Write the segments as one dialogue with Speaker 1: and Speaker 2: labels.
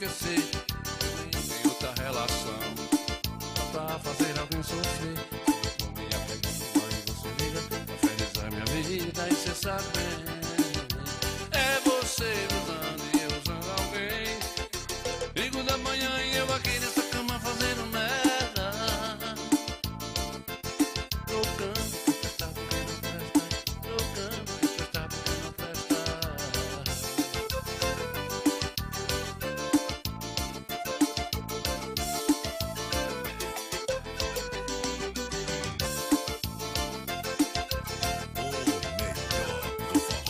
Speaker 1: esquecer. Tem outra relação pra fazer alguém sofrer. Se eu tô me apegando, aí você liga pra felizar minha vida e cê sabe bem. É você me usando e eu usando alguém. 5 da manhã e eu aqui nessa cama fazendo merda. Trocando que presta porque não presta. Trocando que presta porque não presta.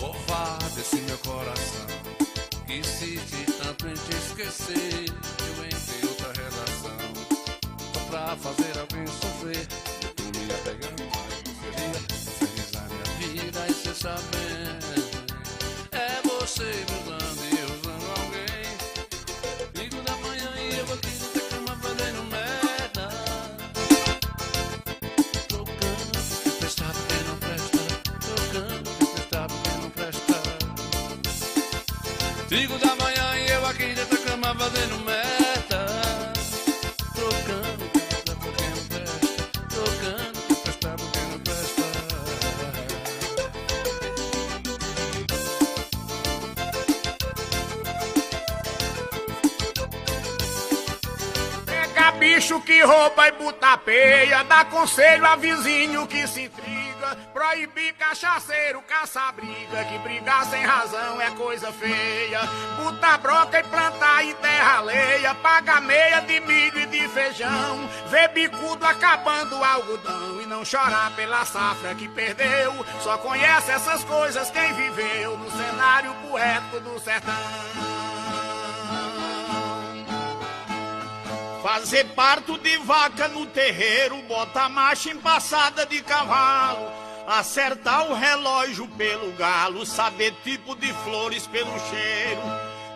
Speaker 1: Covarde esse meu coração que insiste tanto em te esquecer. Eu entrei em outra relação só pra fazer alguém sofrer. Eu tô me apegando, mas você liga pra felizar minha vida e cê saber. É você me usando e eu usando alguém. 5 da manhã e eu aqui nessa cama fazendo merda. Trocando que presta porque não presta. Trocando que presta porque não presta. 5 da manhã e eu aqui dentro da cama fazendo merda. Trocando que presta porque não presta. Trocando que presta porque não presta.
Speaker 2: Pega bicho que rouba e buta peia, dá conselho a vizinho que se intriga, proibir cachaceiro, caça briga, que brigar sem razão é coisa feia, buta broca e plantar em terra alheia, paga meia de milho e de feijão, ver bicudo acabando o algodão e não chorar pela safra que perdeu, só conhece essas coisas quem viveu no cenário poético do sertão. Fazer parto de vaca no terreiro, botar marcha empassada de cavalo, acertar o relógio pelo galo, saber tipo de flores pelo cheiro,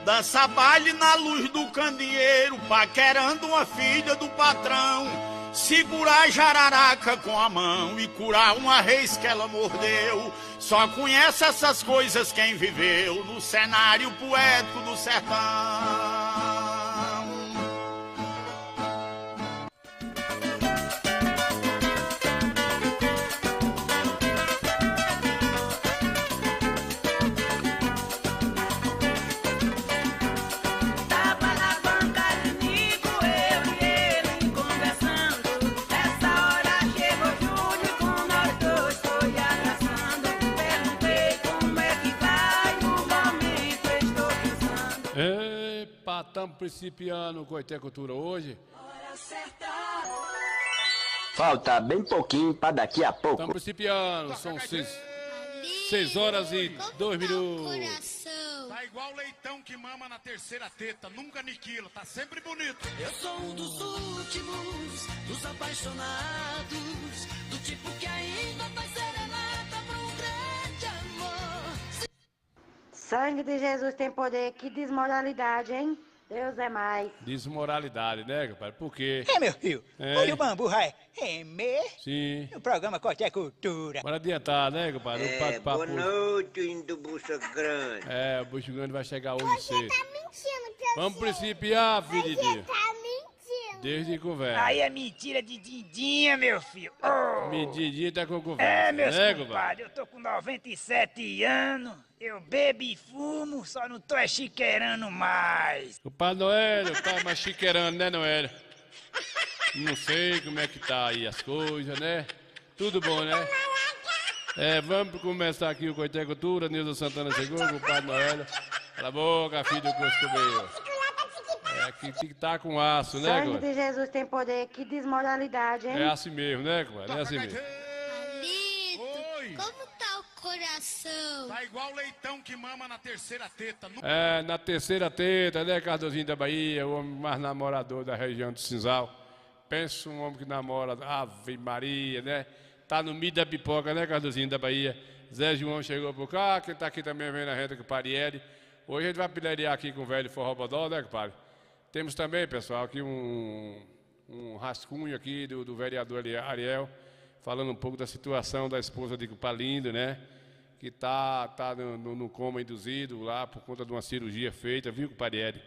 Speaker 2: dançar baile na luz do candeeiro, paquerando uma filha do patrão, segurar a jararaca com a mão e curar uma reis que ela mordeu. Só conhece essas coisas quem viveu no cenário poético do sertão.
Speaker 1: Estamos principiando o Coité Cultura hoje.
Speaker 3: Falta bem pouquinho para daqui a pouco.
Speaker 1: Estamos principiando, são 6 horas e 2 minutos.
Speaker 2: Tá igual leitão que mama na terceira teta, nunca aniquila, tá sempre bonito.
Speaker 4: Eu sou um dos últimos, dos apaixonados, do tipo que ainda faz serenata pra um grande amor.
Speaker 5: Sangue de Jesus tem poder, que desmoralidade, hein? Deus é mais.
Speaker 1: Desmoralidade, né, compadre? Por quê?
Speaker 6: É, meu filho. Olha o bambu, vai.
Speaker 1: Sim.
Speaker 6: O programa Coité Cultura.
Speaker 1: Bora adiantar, né, compadre?
Speaker 7: Boa noite, indo Bucha Grande.
Speaker 1: O Bucho Grande vai chegar hoje cedo.
Speaker 8: Tá mentindo, teu
Speaker 1: Vamos principiar, filho.
Speaker 8: Você tá mentindo.
Speaker 1: Desde conversa.
Speaker 6: Aí é mentira de Didinha, meu filho. Oh.
Speaker 1: Didinha tá com conversa.
Speaker 6: Meus
Speaker 1: né,
Speaker 6: compadre, eu tô com 97 anos. Eu bebo e fumo, só não tô chiqueirando mais.
Speaker 1: O Pai Noel tá mais chiqueirando, né, Noel? Não sei como é que tá aí as coisas, né? Tudo bom, né? Vamos começar aqui o Coité Cultura. Nilza Santana chegou com o Pai Noel. Cala a boca, filho do Coscobeiro. Que tá com aço, né,
Speaker 5: Sangue
Speaker 1: agora?
Speaker 5: de Jesus tem poder, que desmoralidade, hein?
Speaker 1: É assim mesmo, né, compadre? É assim mesmo.
Speaker 8: Alito, como tá o coração?
Speaker 2: Tá igual leitão que mama na terceira teta.
Speaker 1: Na terceira teta, né, Cardozinho da Bahia, o homem mais namorador da região do Cinzal. Pensa um homem que namora, Ave Maria, né? Tá no meio da pipoca, né, Cardozinho da Bahia? Zé João chegou por cá, quem tá aqui também vem na reta com o Parieri. Hoje a gente vai pilhariar aqui com o velho Forró Bodó, né, compadre? Temos também, pessoal, aqui um rascunho aqui do vereador Ariel, falando um pouco da situação da esposa de Cupalindo, né? Que tá no coma induzido lá por conta de uma cirurgia feita, viu, Parieri?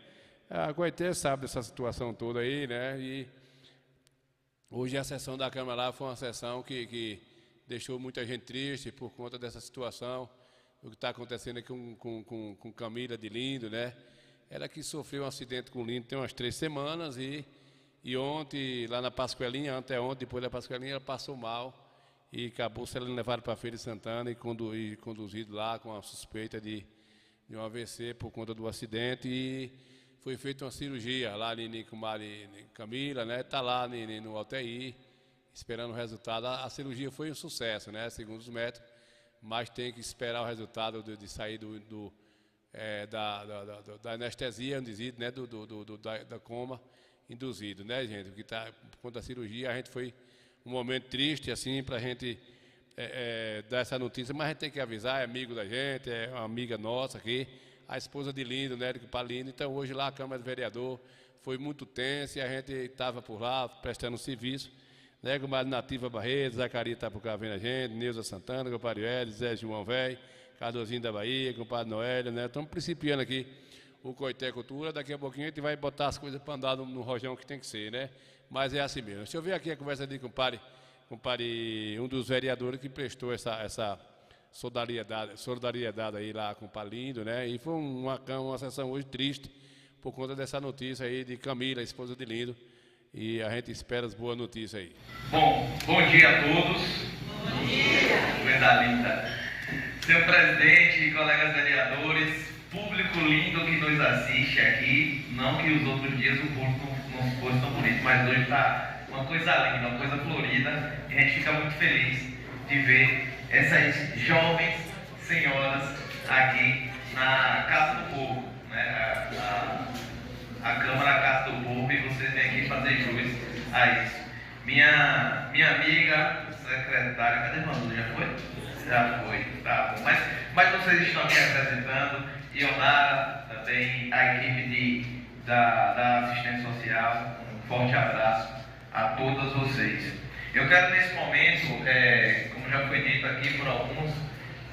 Speaker 1: A Coité sabe dessa situação toda aí, né? E hoje a sessão da Câmara lá foi uma sessão que deixou muita gente triste por conta dessa situação, o que está acontecendo aqui com Camila de Lindo, né? Ela que sofreu um acidente com o Lindo tem umas 3 semanas e ontem, lá na Pascoelinha, anteontem, depois da Pascoelinha, ela passou mal e acabou sendo levada para a Feira de Santana e conduzido lá com a suspeita de um AVC por conta do acidente e foi feita uma cirurgia lá em Camila, né? Está lá no UTI, esperando o resultado. A cirurgia foi um sucesso, né? Segundo os médicos, mas tem que esperar o resultado de sair da anestesia induzido, né? Da coma induzido, né, gente? Que tá por conta da cirurgia, a gente foi um momento triste, assim, para a gente dar essa notícia, mas a gente tem que avisar, é amigo da gente, é uma amiga nossa aqui, a esposa de Lindo, né, de Palindo. Então, hoje lá a Câmara do Vereador foi muito tensa e a gente estava por lá prestando serviço, né, com a Nativa Barreto, Zacarias está por cá vendo a gente, Neuza Santana, compadre Hélio, Zé João Velho, Cardozinho da Bahia, compadre Noélio, né, estamos principiando aqui o Coité Cultura, daqui a pouquinho a gente vai botar as coisas para andar no rojão que tem que ser, né, mas é assim mesmo. Deixa eu ver aqui a conversa de compadre, um dos vereadores que prestou essa solidariedade aí lá com o Palindo, né? E foi uma sessão hoje triste por conta dessa notícia aí de Camila, a esposa de Lindo. E a gente espera as boas notícias aí.
Speaker 9: Bom dia a todos. Bom dia. Coisa linda. Senhor presidente e colegas vereadores, público lindo que nos assiste aqui, não que os outros dias o público não fosse tão bonito, mas hoje está uma coisa linda, uma coisa florida, e a gente fica muito feliz de ver essas jovens senhoras aqui na Casa do Povo, né? A Câmara Casa do Povo, e você vem aqui fazer jus a isso. Minha amiga secretária, cadê Manu? Já foi? Já foi, tá bom. Mas vocês estão aqui apresentando, Ionara, também a equipe da assistência social, um forte abraço a todas vocês. Eu quero nesse momento, como já foi dito aqui por alguns,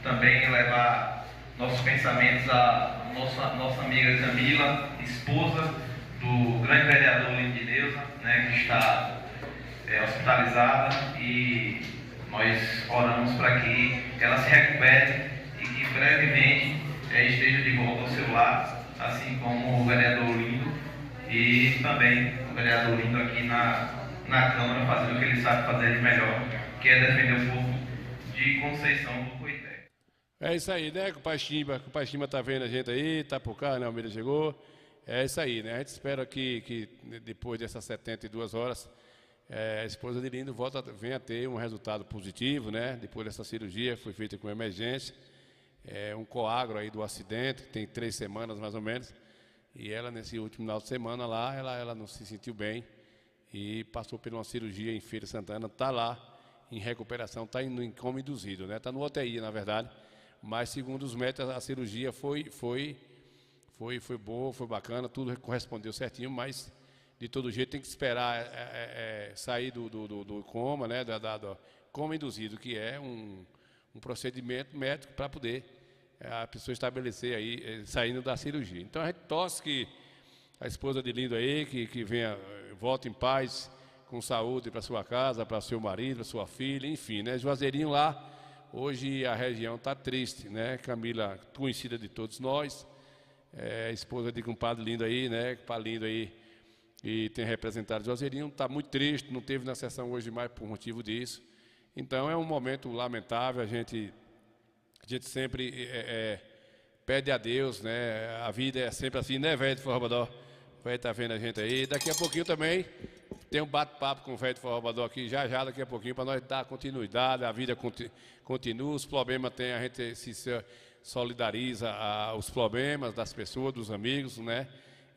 Speaker 9: também levar nossos pensamentos à nossa amiga Camila, esposa do grande vereador Lindo de Neuza, né, que está hospitalizada, e nós oramos para que ela se recupere e que brevemente esteja de volta ao seu lar, assim como o vereador Lindo e também o vereador Lindo aqui na Câmara, fazendo o que ele sabe fazer de melhor, que é defender o povo de Conceição do Coité.
Speaker 1: É isso aí, né? O Pai Chimba está vendo a gente aí, está por cá, né? O Almeida chegou. É isso aí, né? A gente espera que depois dessas 72 horas, a esposa de Lindo venha a ter um resultado positivo, né? Depois dessa cirurgia, foi feita com emergência. Um coágulo aí do acidente, tem 3 semanas mais ou menos. E ela, nesse último final de semana lá, ela não se sentiu bem e passou por uma cirurgia em Feira de Santana, está lá em recuperação, está em coma induzido, né? Está no UTI, na verdade, mas segundo os médicos a cirurgia foi boa, foi bacana, tudo correspondeu certinho, mas de todo jeito tem que esperar sair do coma, né? Do coma induzido, que é um procedimento médico para poder a pessoa estabelecer aí, saindo da cirurgia. Então a gente torce que a esposa de Lindo aí, que venha, volte em paz, com saúde para sua casa, para seu marido, para sua filha, enfim, né? Juazeirinho lá, hoje a região está triste, né? Camila, conhecida de todos nós, esposa de compadre Lindo aí, né? Compadre Lindo aí, e tem representado Juazeirinho, está muito triste, não teve na sessão hoje mais por motivo disso. Então é um momento lamentável, a gente sempre pede a Deus, né? A vida é sempre assim, né, velho de Forrobadó? O velho está vendo a gente aí. Daqui a pouquinho também tem um bate-papo com o velho de Forrobadó aqui, já daqui a pouquinho, para nós dar continuidade, a vida continua, os problemas tem, a gente se solidariza aos problemas das pessoas, dos amigos, né?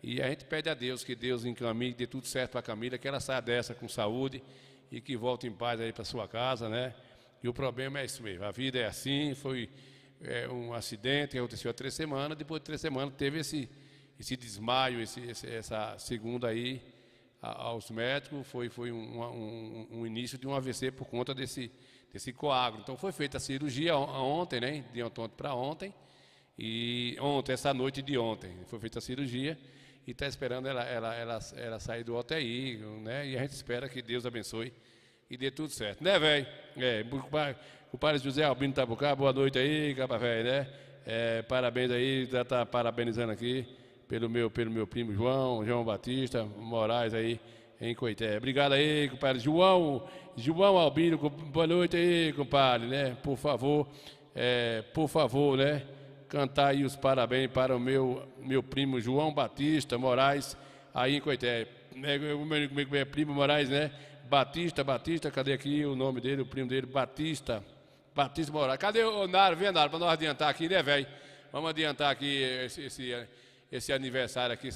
Speaker 1: E a gente pede a Deus que Deus encaminhe, dê tudo certo para a Camila, que ela saia dessa com saúde e que volte em paz aí para sua casa, né? E o problema é isso mesmo, a vida é assim, foi um acidente que aconteceu há 3 semanas, depois de 3 semanas teve esse desmaio, essa segunda aí aos médicos, foi um início de um AVC por conta desse coágulo. Então foi feita a cirurgia ontem, né? De ontem para ontem, e essa noite de ontem foi feita a cirurgia, e está esperando ela sair do UTI, né? E a gente espera que Deus abençoe e dê tudo certo, né, velho? O padre José Albino Tabucá, boa noite aí, capa velho, né? Parabéns aí, já está parabenizando aqui pelo meu primo João Batista Moraes aí em Coité. Obrigado aí, compadre João Albino, boa noite aí, compadre, né? Por favor, né? Cantar aí os parabéns para o meu primo João Batista Moraes aí em Coité. O meu primo Moraes, né? Batista, cadê aqui o nome dele, o primo dele, Batista Moraes. Cadê o Naro? Vem, Naro, para nós adiantar aqui, né, velho? Vamos adiantar aqui esse aniversário aqui,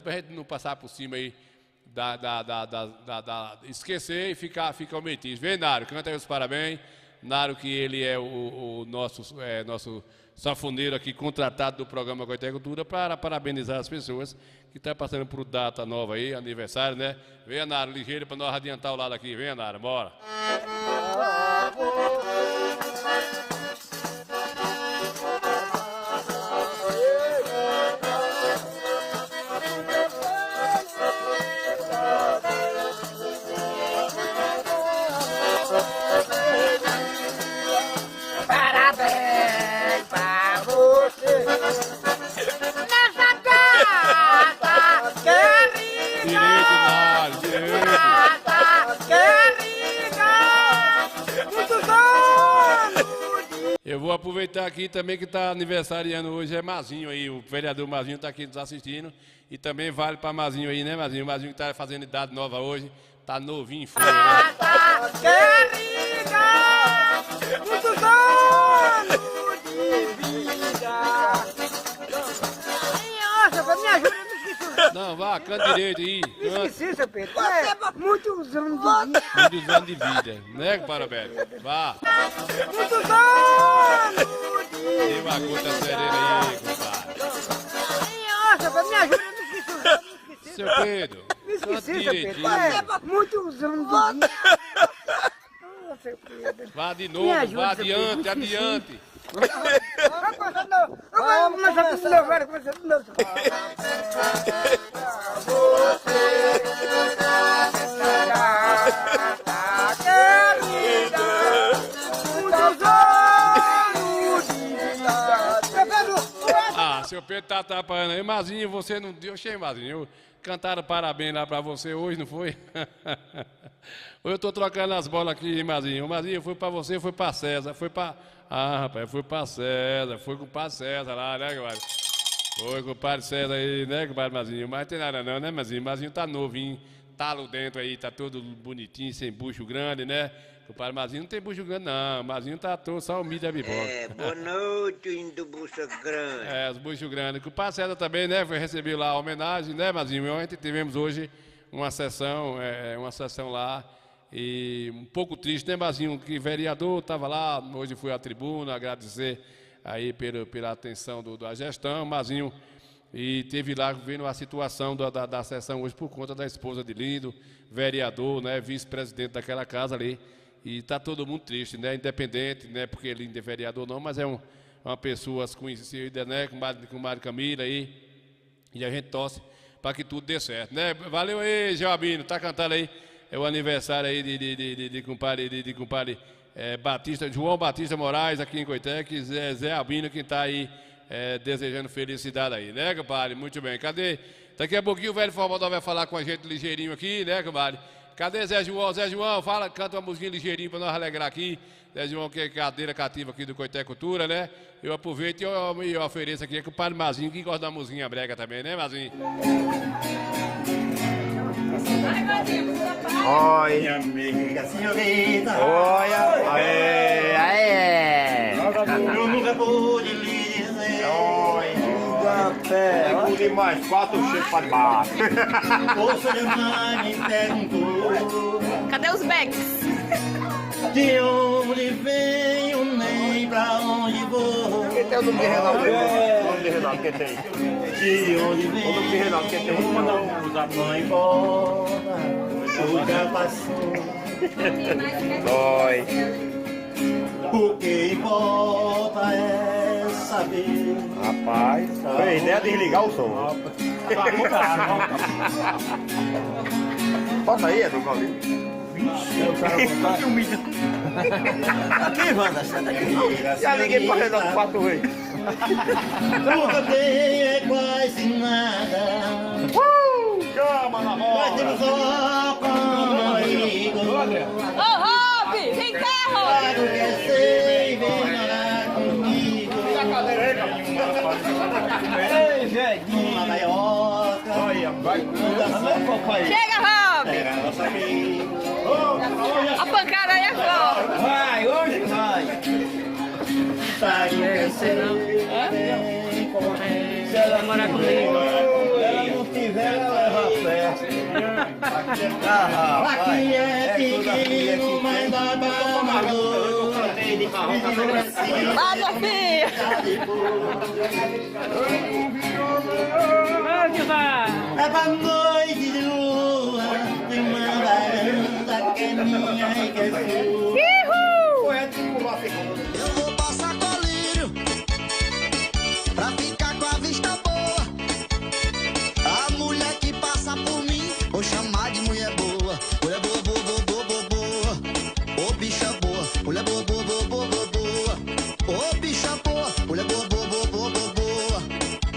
Speaker 1: para a gente não passar por cima aí, esquecer e ficar omitido. Vem, Naro, canta aí os parabéns. Naro, que ele é o nosso sanfoneiro aqui, contratado do programa Coité Cultura, para parabenizar as pessoas que estão passando por data nova aí, aniversário, né? Venha, Naro, ligeiro, para nós adiantar o lado aqui. Venha, Naro, bora. Eu vou aproveitar aqui também que está aniversariando hoje, é Mazinho aí, o vereador Mazinho está aqui nos assistindo. E também vale para Mazinho aí, né, Mazinho? O Mazinho que está fazendo idade nova hoje, está novinho em folha, né?
Speaker 10: Muitos anos de vida! Nossa, me ajuda, eu não esqueci.
Speaker 1: Não, vá, canta direito aí.
Speaker 10: Esqueci, seu Pedro. Muitos anos de vida.
Speaker 1: Muitos anos de vida, né, parabéns? Vá.
Speaker 10: Muitos anos de vida.
Speaker 1: Tem uma conta serena aí, compadre.
Speaker 10: Nossa, me ajuda, eu não esqueci.
Speaker 1: Seu Pedro,
Speaker 10: Me esqueci,
Speaker 1: canta
Speaker 10: seu
Speaker 1: direitinho.
Speaker 10: Pedro. Muitos anos de vida. Seu Pedro.
Speaker 1: Vá de novo, vá adiante.
Speaker 10: Vamos começar de novo, vai começar de novo.
Speaker 1: Seu Pedro tá atrapalhando aí. Mazinho, você não deu. Oxê, Mazinho, cantaram parabéns lá pra você hoje, não foi? Hoje eu tô trocando as bolas aqui, Mazinho. Mazinho, foi pra você, foi pra César, foi pra... Ah, rapaz, foi pra César, foi com o Padre César lá, né, compadre? Foi com o Padre César aí, né, compadre Mazinho? Mas não tem nada não, né, Mazinho? Mazinho tá novinho, talo dentro aí, tá todo bonitinho, sem bucho grande, né? Compadre Mazinho não tem bucho grande, não. Mazinho tá todo, só o milho da biboca.
Speaker 7: Boa noite, indo bucho grande.
Speaker 1: Os buchos grandes. O Padre César também, né, foi receber lá a homenagem, né, Mazinho? Ontem tivemos hoje uma sessão lá. E um pouco triste, né, Mazinho, que vereador estava lá, hoje fui à tribuna agradecer aí pela atenção da gestão, Mazinho, e teve lá vendo a situação da sessão hoje por conta da esposa de Lindo, vereador, né, vice-presidente daquela casa ali, e está todo mundo triste, né, independente, né, porque Lindo é vereador não, mas é uma pessoa conhecida, né, com Mário Camila aí, e a gente torce para que tudo dê certo, né, valeu aí, Joabino, tá cantando aí. É o aniversário aí de compadre Batista, João Batista Moraes, aqui em Coité, que Zé Albino, que está aí desejando felicidade aí, né, compadre? Muito bem. Cadê? Daqui a pouquinho o velho formador vai falar com a gente ligeirinho aqui, né, compadre? Cadê Zé João? Zé João, fala, canta uma musiquinha ligeirinho para nós alegrar aqui. Zé João, que é cadeira cativa aqui do Coité Cultura, né? Eu aproveito e eu ofereço aqui com o padre Mazinho, que gosta da musiquinha brega também, né, Mazinho?
Speaker 11: Oi, amiga senhorita. Oi, eu nunca pude lhe dizer. Oi, eu pude mais 4 cheiros para baixo. O senhor mãe me perguntou:
Speaker 12: cadê os becks?
Speaker 11: De onde venho, nem pra onde vou.
Speaker 10: Que tem o nome de Renato?
Speaker 11: O nome de Renato que tem? De onde venho, o nome de Renato que tem? Não usa mãe embora, já passou.
Speaker 10: Oi.
Speaker 11: O que importa é saber.
Speaker 10: Rapaz,
Speaker 11: a ideia de desligar o som. Bota aí, Edu Paulinho. Quem manda essa daqui? Já liguei pra Renato 4 vezes. Nunca tem quase nada. Chama na bola. Mas temos só como amigo.
Speaker 12: Ô, Rob, vem cá, Rob.
Speaker 11: Claro que eu sei, vem morar comigo.
Speaker 1: Tira a cadeira aí, cara.
Speaker 11: Ei, velho. Uma gaioca. Olha, vai.
Speaker 12: Chega, Rob.
Speaker 11: Pega a nossa vida.
Speaker 12: A pancada aí é foda.
Speaker 11: Vai, hoje vai. Se ela morar comigo, ela não tiver, ela leva a fé. Aqui é pequeno, mas dá pra amador.
Speaker 12: Vai, minha filha.
Speaker 11: É pra noite de lua, tem uma varanda que é minha e que é sua.
Speaker 4: Eu vou passar colírio pra ficar com a vista boa. A mulher que passa por mim, vou chamar de mulher boa. Mulher boa, boa, boa, boa, boa, boa. Ô bicha boa, mulher boa, boa, boa, boa, boa, boa. Ô bicha boa, mulher boa, boa, boa, boa, boa, boa.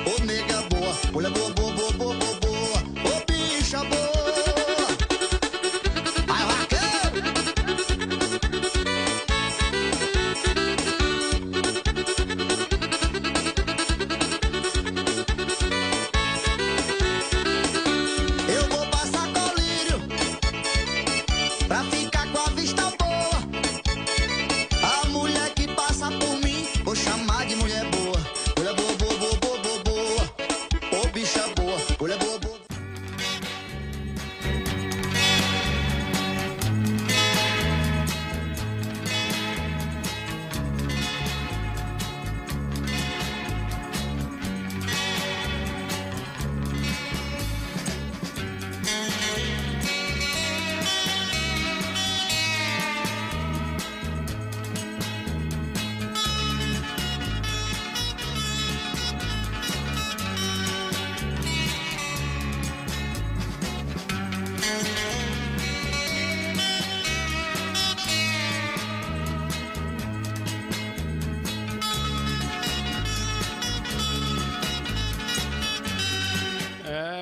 Speaker 4: Ô nega boa, mulher boa, boa, boa, boa, boa, boa. Ô bicha boa. Pra ficar com a vista boa. A mulher que passa por mim, vou chamar de mulher boa. Mulher boa, boa, boa, boa, boa, boa. Ô bicha boa, mulher boa, boa.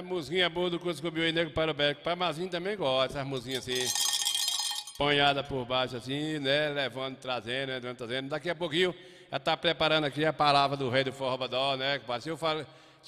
Speaker 1: Musiquinha boa do Curso Cobiu e Nego para o Beco. Pamazinho também gosta, essas musiquinhas assim, ponhada por baixo assim, né? Levando, trazendo, né? Trazendo. Daqui a pouquinho já está preparando aqui a palavra do rei do Forró Bodó, né? Se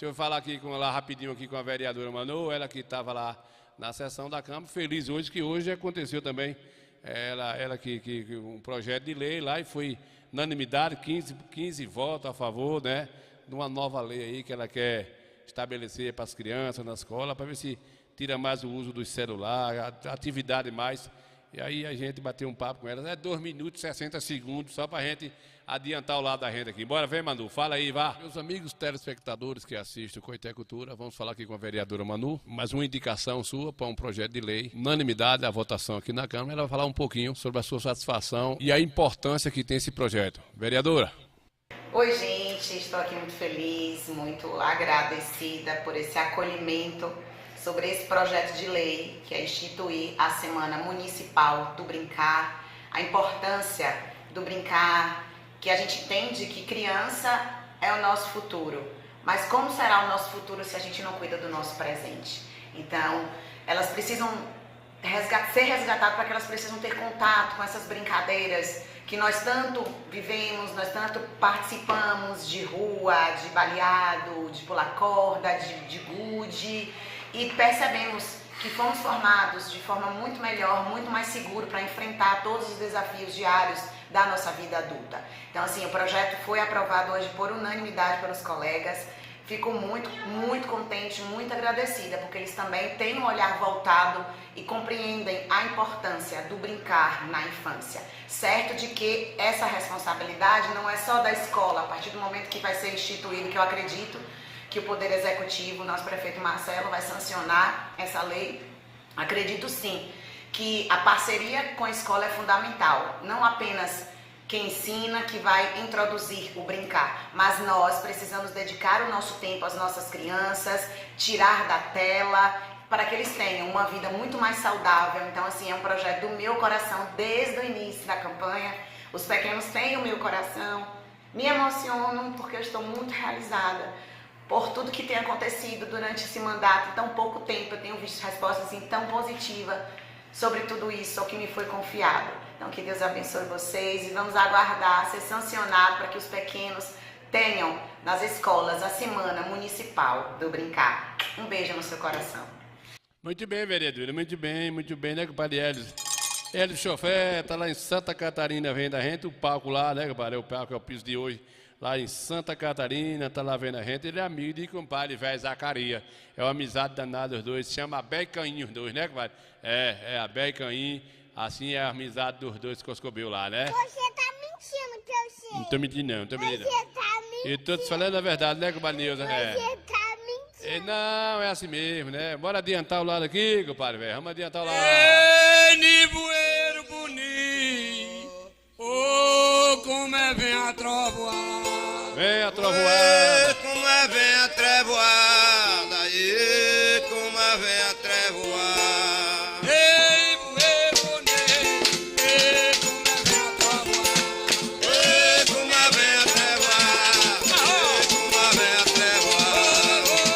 Speaker 1: eu falar aqui lá rapidinho aqui com a vereadora Manu, ela que estava lá na sessão da Câmara, feliz hoje, que hoje aconteceu também, ela que um projeto de lei lá e foi unanimidade, 15 votos a favor, né? De uma nova lei aí que ela quer estabelecer para as crianças na escola, para ver se tira mais o uso dos celulares, atividade mais. E aí a gente bateu um papo com elas. É 2 minutos e 60 segundos, só para a gente adiantar o lado da gente aqui. Bora, vem, Manu, fala aí, vá. Meus amigos telespectadores que assistem o Coité Cultura, vamos falar aqui com a vereadora Manu, mais uma indicação sua para um projeto de lei, unanimidade, a votação aqui na Câmara. Ela vai falar um pouquinho sobre a sua satisfação e a importância que tem esse projeto. Vereadora.
Speaker 13: Oi, gente, estou aqui muito feliz, muito agradecida por esse acolhimento sobre esse projeto de lei que é instituir a Semana Municipal do Brincar, a importância do brincar, que a gente entende que criança é o nosso futuro, mas como será o nosso futuro se a gente não cuida do nosso presente? Então, elas precisam ser resgatadas para que elas precisam ter contato com essas brincadeiras que nós tanto vivemos, nós tanto participamos de rua, de baleado, de pular corda, de gude, e percebemos que fomos formados de forma muito melhor, muito mais seguro para enfrentar todos os desafios diários da nossa vida adulta. Então, assim, o projeto foi aprovado hoje por unanimidade pelos colegas. Fico muito contente, muito agradecida, porque eles também têm um olhar voltado e compreendem a importância do brincar na infância. Certo de que essa responsabilidade não é só da escola, a partir do momento que vai ser instituído, que eu acredito que o Poder Executivo, nosso prefeito Marcelo, vai sancionar essa lei. Acredito sim que a parceria com a escola é fundamental, não apenas que ensina, que vai introduzir o brincar. Mas nós precisamos dedicar o nosso tempo às nossas crianças, tirar da tela, para que eles tenham uma vida muito mais saudável. Então, assim, é um projeto do meu coração desde o início da campanha. Os pequenos têm o meu coração. Me emociono porque eu estou muito realizada por tudo que tem acontecido durante esse mandato. Em tão pouco tempo eu tenho visto respostas assim, tão positivas sobre tudo isso, o que me foi confiado. Então, que Deus abençoe vocês e vamos aguardar ser sancionado para que os pequenos tenham nas escolas a Semana Municipal do Brincar. Um beijo no seu coração.
Speaker 1: Muito bem, vereadora, muito bem, né, compadre Hélio? Hélio Chofé, tá lá em Santa Catarina, vendo a gente, o palco lá, né, compadre? O palco é o piso de hoje, lá em Santa Catarina, tá lá vendo a gente. Ele é amigo de compadre velho Zacaria. É uma amizade danada os dois, se chama Abel e Caim os dois, né, compadre? É Abel e Caim, assim é a amizade dos dois Coscobel lá, né?
Speaker 8: Você tá mentindo, que eu sei.
Speaker 1: Não tô mentindo não,
Speaker 8: Você tá mentindo.
Speaker 1: Eu tô te falando a verdade, né, compadre Nilza?
Speaker 8: Você tá mentindo.
Speaker 1: Não, é assim mesmo, né? Bora adiantar o lado aqui, compadre velho. Vamos adiantar o lado.
Speaker 14: Ei, nivoeiro bonito, oh, como é vem a trovoada.
Speaker 1: Vem a trovoada.
Speaker 14: Como é vem a trovoada, e como é vem a trovoada. Ei, nivoeiro bonito, ei, como é vem a trovoada. Ei, como é vem a trovoada, ei, como é vem a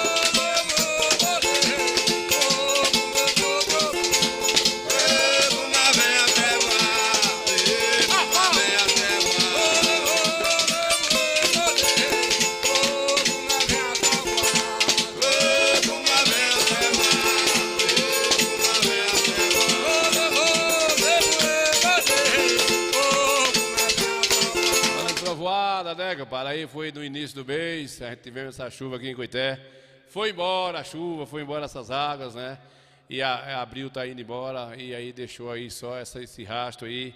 Speaker 14: trovoada.
Speaker 1: Né, compadre? Aí foi no início do mês, a gente tivemos essa chuva aqui em Coité. Foi embora a chuva, foi embora essas águas, né? E abril tá indo embora, e aí deixou aí só esse rastro aí.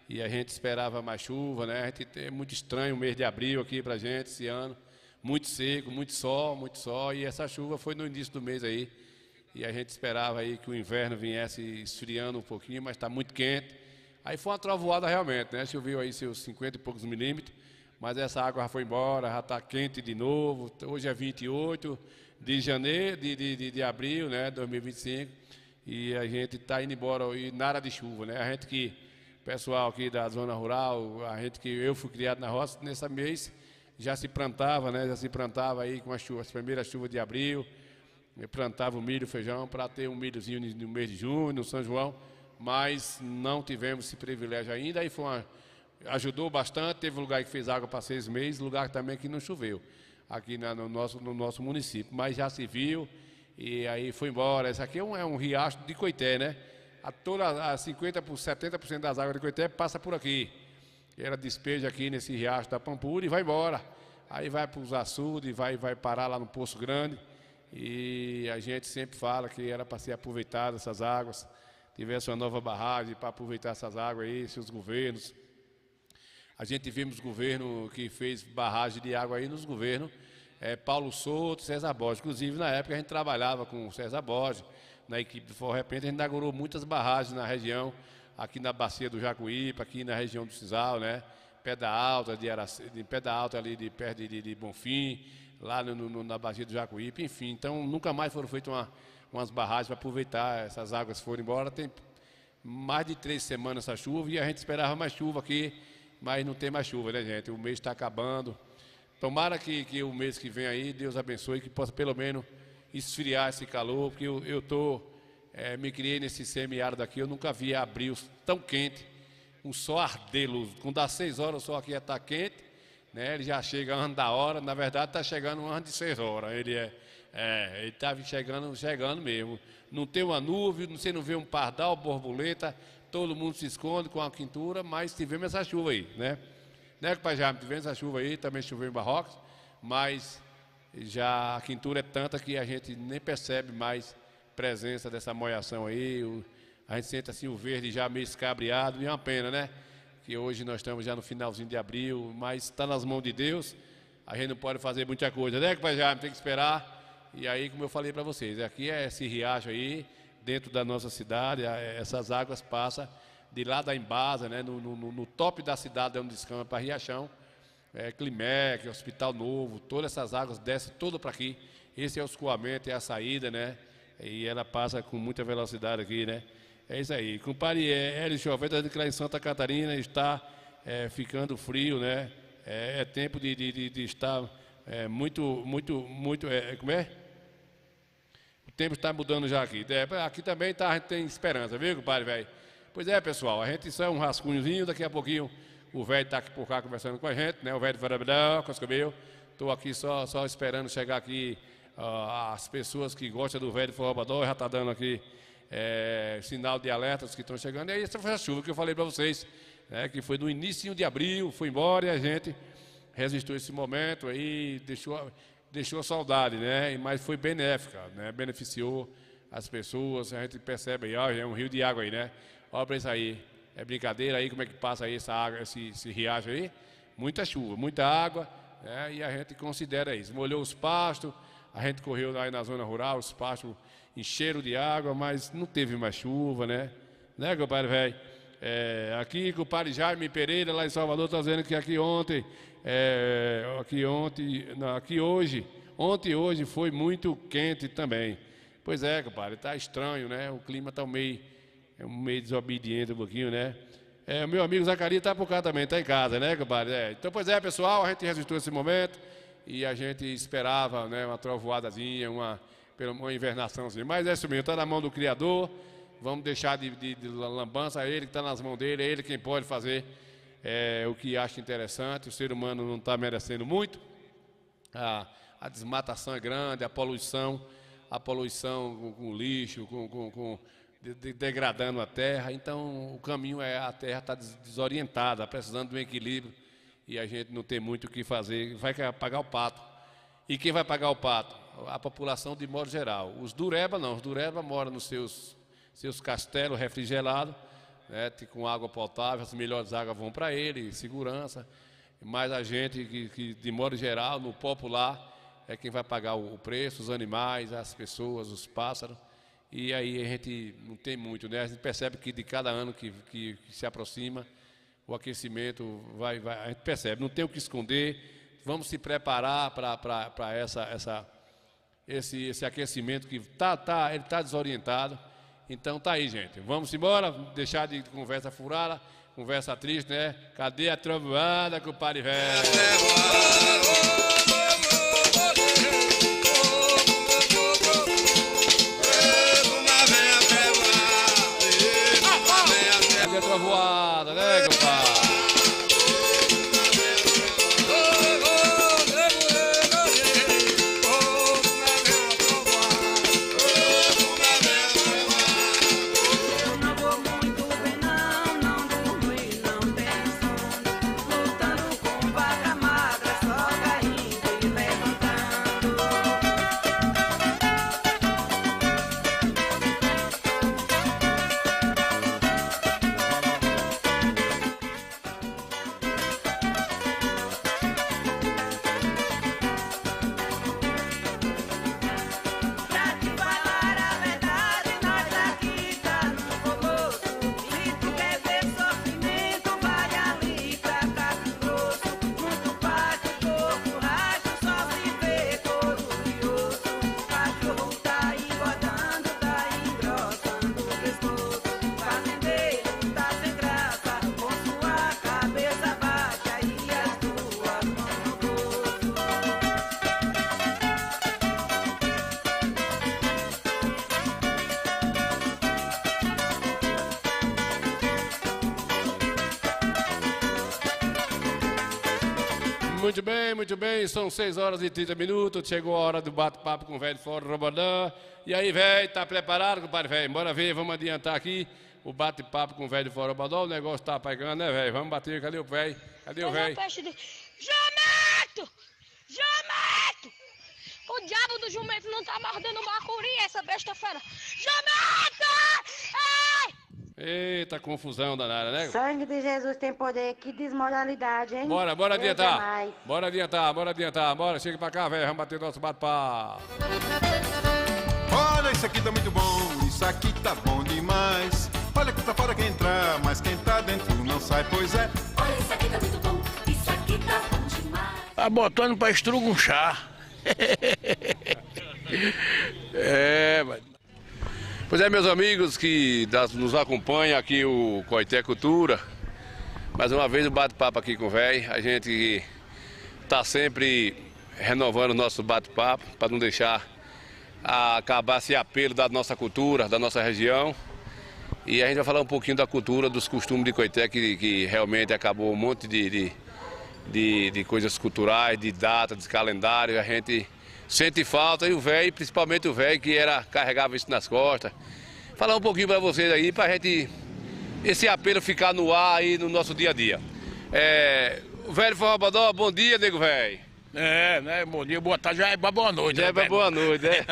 Speaker 1: E a gente esperava mais chuva, né? A gente, é muito estranho o mês de abril aqui pra gente esse ano. Muito seco, muito sol, e essa chuva foi no início do mês aí. E a gente esperava aí que o inverno viesse esfriando um pouquinho, mas está muito quente. Aí foi uma trovoada realmente, né? Choveu aí seus 50 e poucos milímetros. Mas essa água já foi embora, já está quente de novo. Hoje é 28 de janeiro, de abril, né, 2025. E a gente está indo embora e nada de chuva, né? A gente que, pessoal aqui da zona rural, a gente que eu fui criado na roça, nesse mês já se plantava, né? Já se plantava aí com as primeiras chuvas de abril. Eu plantava o milho, o feijão, para ter um milhozinho no mês de junho, no São João. Mas não tivemos esse privilégio ainda. Aí ajudou bastante, teve lugar que fez água para 6 meses, lugar também que não choveu, aqui no nosso município, mas já se viu, e aí foi embora. Esse aqui é um riacho de Coité, né? Toda 50%, 70% das águas de Coité passa por aqui. Ela despeja aqui nesse riacho da Pampulha e vai embora. Aí vai para os açudes, vai parar lá no Poço Grande, e a gente sempre fala que era para ser aproveitado essas águas, tivesse uma nova barragem para aproveitar essas águas aí, se os governos. A gente vimos governo que fez barragem de água aí nos governos, Paulo Souto, César Borges. Inclusive, na época, a gente trabalhava com o César Borges, na equipe do Forró Repente, a gente inaugurou muitas barragens na região, aqui na bacia do Jacuípe, aqui na região do Cisal, né? Pedra Alta, Pedra Alta ali de perto de Bonfim, lá na bacia do Jacuípe, enfim. Então, nunca mais foram feitas umas barragens para aproveitar, essas águas foram embora. Tem mais de 3 semanas essa chuva e a gente esperava mais chuva aqui, mas não tem mais chuva, né, gente? O mês está acabando. Tomara que o mês que vem aí, Deus abençoe, que possa pelo menos esfriar esse calor, porque me criei nesse semiárido aqui, eu nunca vi abril tão quente, um sol ardelo. Quando dá 6 horas, o sol aqui já está quente, né? Ele já chega antes da hora, na verdade está chegando antes de 6 horas. Ele está chegando mesmo. Não tem uma nuvem, você não vê um pardal, borboleta, todo mundo se esconde com a quintura, mas tivemos essa chuva aí, né? Né, pai Jaime? Tivemos essa chuva aí, também choveu em Barrocos, mas já a quintura é tanta que a gente nem percebe mais presença dessa molhação aí. A gente sente assim o verde já meio escabriado, e é uma pena, né? Que hoje nós estamos já no finalzinho de abril, mas está nas mãos de Deus, a gente não pode fazer muita coisa, né, pai Jaime? Tem que esperar. E aí, como eu falei para vocês, aqui é esse riacho aí, dentro da nossa cidade, essas águas passam de lá da Embasa, né, no top da cidade, onde descamba para Riachão, Climec, Hospital Novo, todas essas águas descem todas para aqui. Esse é o escoamento, é a saída, né? E ela passa com muita velocidade aqui, né? É isso aí. Compadre Hélio Choveta, dizendo que lá em Santa Catarina está ficando frio, né? É tempo de estar muito, como é? O tempo está mudando já aqui. Aqui também a gente tem esperança, viu, compadre, velho? Pois é, pessoal, a gente só é um rascunhozinho, daqui a pouquinho o velho está aqui por cá conversando com a gente, né? O velho Varabidão, Coscomeu. Estou aqui só esperando chegar aqui as pessoas que gostam do velho Forrobador, já está dando aqui sinal de alertas que estão chegando. E aí essa foi a chuva que eu falei para vocês, né? Que foi no início de abril, foi embora e a gente resistiu esse momento aí, deixou a saudade, né? Mas foi benéfica, né? Beneficiou as pessoas, a gente percebe aí, ó, é um rio de água aí, né? Olha isso aí, é brincadeira aí, como é que passa aí essa água, esse riacho aí? Muita chuva, muita água, né? E a gente considera isso. Molhou os pastos, a gente correu lá na zona rural, os pastos encheram de água, mas não teve mais chuva, né? Né, compadre velho? Aqui, compadre Jaime Pereira, lá em Salvador, está dizendo que ontem e hoje foi muito quente também. Pois é, compadre, está estranho, né? O clima está meio desobediente um pouquinho, né? O meu amigo Zacarias está por cá também, está em casa, né, compadre? Então, pois é, pessoal, a gente resistiu esse momento e a gente esperava, né, uma trovoadazinha, uma invernaçãozinha. Mas é isso mesmo, está na mão do Criador. Vamos deixar de lambança a ele, que está nas mãos dele, é ele quem pode fazer o que acha interessante. O ser humano não está merecendo muito. A desmatação é grande, a poluição com lixo, degradando a terra. Então, o caminho a terra está desorientada, precisando de um equilíbrio, e a gente não tem muito o que fazer. Vai pagar o pato. E quem vai pagar o pato? A população de modo geral. Os Dureba não, os Dureba moram nos seus castelos refrigerados, né, com água potável, as melhores águas vão para ele, segurança. Mas a gente que de modo geral, no popular, é quem vai pagar o preço, os animais, as pessoas, os pássaros. E aí a gente não tem muito, né? A gente percebe que de cada ano que se aproxima, o aquecimento a gente percebe, não tem o que esconder. Vamos se preparar para esse aquecimento que ele está desorientado. Então tá aí, gente. Vamos embora, deixar de conversa furada, conversa triste, né? Cadê a trovoada, compadre velho? Cadê a trovoada, né, compadre? Muito bem, são 6 horas e 30 minutos, chegou a hora do bate-papo com o velho Forrobadão. E aí, velho, tá preparado, compadre velho? Bora ver, vamos adiantar aqui o bate-papo com o velho Forrobadão. O negócio tá pegando, né, velho? Vamos bater, cadê o velho? Cadê o velho?
Speaker 12: Jumento! Jumento! O diabo do jumento não tá mordendo o bacuri, essa besta fera. Jumento! Ai!
Speaker 1: Eita, confusão danada, né?
Speaker 5: Sangue de Jesus tem poder, que desmoralidade, hein?
Speaker 1: Bora adiantar. Bora adiantar. Bora, chega pra cá, velho. Vamos bater nosso bate-papo.
Speaker 15: Olha, isso aqui tá muito bom. Isso aqui tá bom demais. Olha que tá fora quem entra. entrar, mas quem tá dentro não sai, pois é.
Speaker 16: Olha, isso aqui tá muito bom, isso aqui tá bom demais.
Speaker 17: Tá botando pra estrugunchar.
Speaker 1: Pois é, meus amigos que nos acompanham aqui o Coité Cultura, mais uma vez um bate-papo aqui com o velho. A gente está sempre renovando o nosso bate-papo para não deixar acabar esse apelo da nossa cultura, da nossa região. E a gente vai falar um pouquinho da cultura, dos costumes de Coité, que realmente acabou um monte de coisas culturais, de data, de calendário. A gente sente falta, e o velho, principalmente o velho que carregava isso nas costas. Falar um pouquinho para vocês aí, para a gente, esse apelo ficar no ar aí no nosso dia a dia. O velho Forró Bodó, bom dia, nego velho.
Speaker 17: Né? Bom dia, boa tarde, já é boa noite.
Speaker 1: Já é boa noite, né?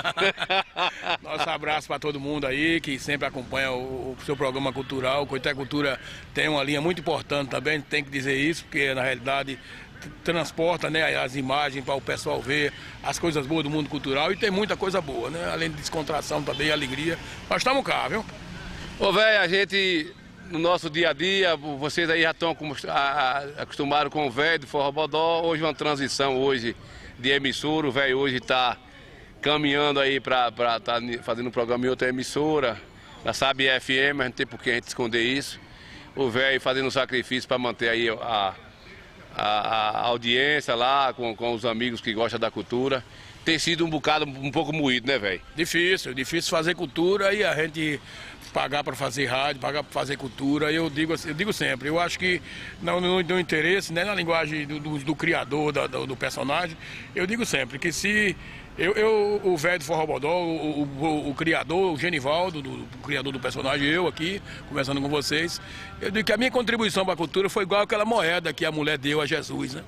Speaker 17: Nosso abraço para todo mundo aí que sempre acompanha o seu programa cultural. O Coité Cultura tem uma linha muito importante também, tem que dizer isso, porque na realidade transporta, né, as imagens para o pessoal ver as coisas boas do mundo cultural, e tem muita coisa boa, né? Além de descontração também, alegria. Nós estamos cá, viu?
Speaker 1: Ô, velho, a gente, no nosso dia a dia, vocês aí já estão acostumados com o velho do Forró Bodó. Hoje uma transição hoje de emissora. O velho hoje está caminhando aí para estar fazendo um programa em outra emissora, na Sabe FM, mas não tem por que a gente esconder isso. O velho fazendo um sacrifício para manter aí a audiência lá com os amigos que gostam da cultura. Tem sido um pouco moído, né, velho?
Speaker 17: Difícil fazer cultura e a gente pagar para fazer rádio, pagar para fazer cultura. Eu digo sempre, eu acho que no interesse, né, na linguagem do criador, do personagem, eu digo sempre que se o velho do Forró Bodó, o criador, o Genivaldo, o criador do personagem, eu aqui, conversando com vocês, eu digo que a minha contribuição para a cultura foi igual aquela moeda que a mulher deu a Jesus, né?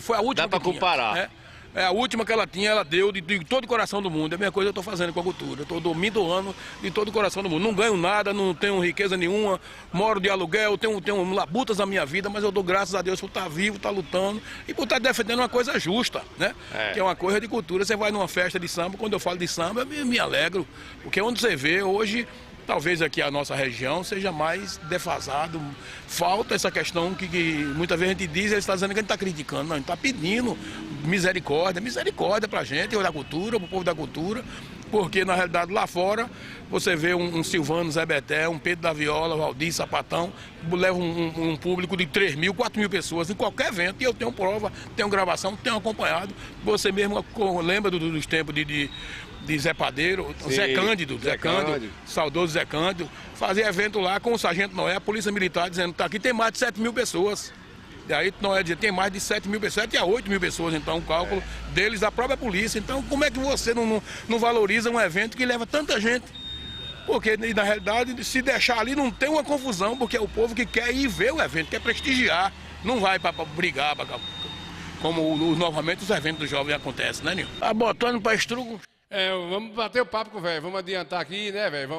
Speaker 17: Foi a última.
Speaker 1: Dá para comparar.
Speaker 17: Né? É a última que ela tinha, ela deu de todo o coração do mundo. É a mesma coisa que eu estou fazendo com a cultura. Eu estou me doando de todo o coração do mundo. Não ganho nada, não tenho riqueza nenhuma, moro de aluguel, tenho labutas na minha vida, mas eu dou graças a Deus por estar vivo, estar lutando e por estar defendendo uma coisa justa, né? Que é uma coisa de cultura. Você vai numa festa de samba, quando eu falo de samba, eu me alegro, porque onde você vê hoje, talvez aqui a nossa região seja mais defasado. Falta essa questão que muitas vezes a gente diz, ele está dizendo que a gente está criticando. Não, a gente está pedindo misericórdia para a gente, da cultura, para o povo da cultura, porque na realidade lá fora você vê um Silvano, Zé Beté, um Pedro da Viola, Valdir, Sapatão, leva um público de 3 mil, 4 mil pessoas em qualquer evento, e eu tenho prova, tenho gravação, tenho acompanhado. Você mesmo lembra dos tempos de Zé Padeiro, sim, Zé Cândido, saudoso Zé Cândido, fazia evento lá com o Sargento Noé, a Polícia Militar, dizendo que aqui tem mais de 7 mil pessoas. E aí Noé dizia, tem mais de 7 mil pessoas, 7 a 8 mil pessoas, então, o cálculo deles, da própria polícia. Então, como é que você não valoriza um evento que leva tanta gente? Porque, na realidade, se deixar ali, não tem uma confusão, porque é o povo que quer ir ver o evento, quer prestigiar, não vai para brigar, como novamente os eventos dos jovens acontecem, né, Nil? Tá botando para estrugo.
Speaker 1: Vamos bater o papo com o velho, vamos adiantar aqui, né, velho?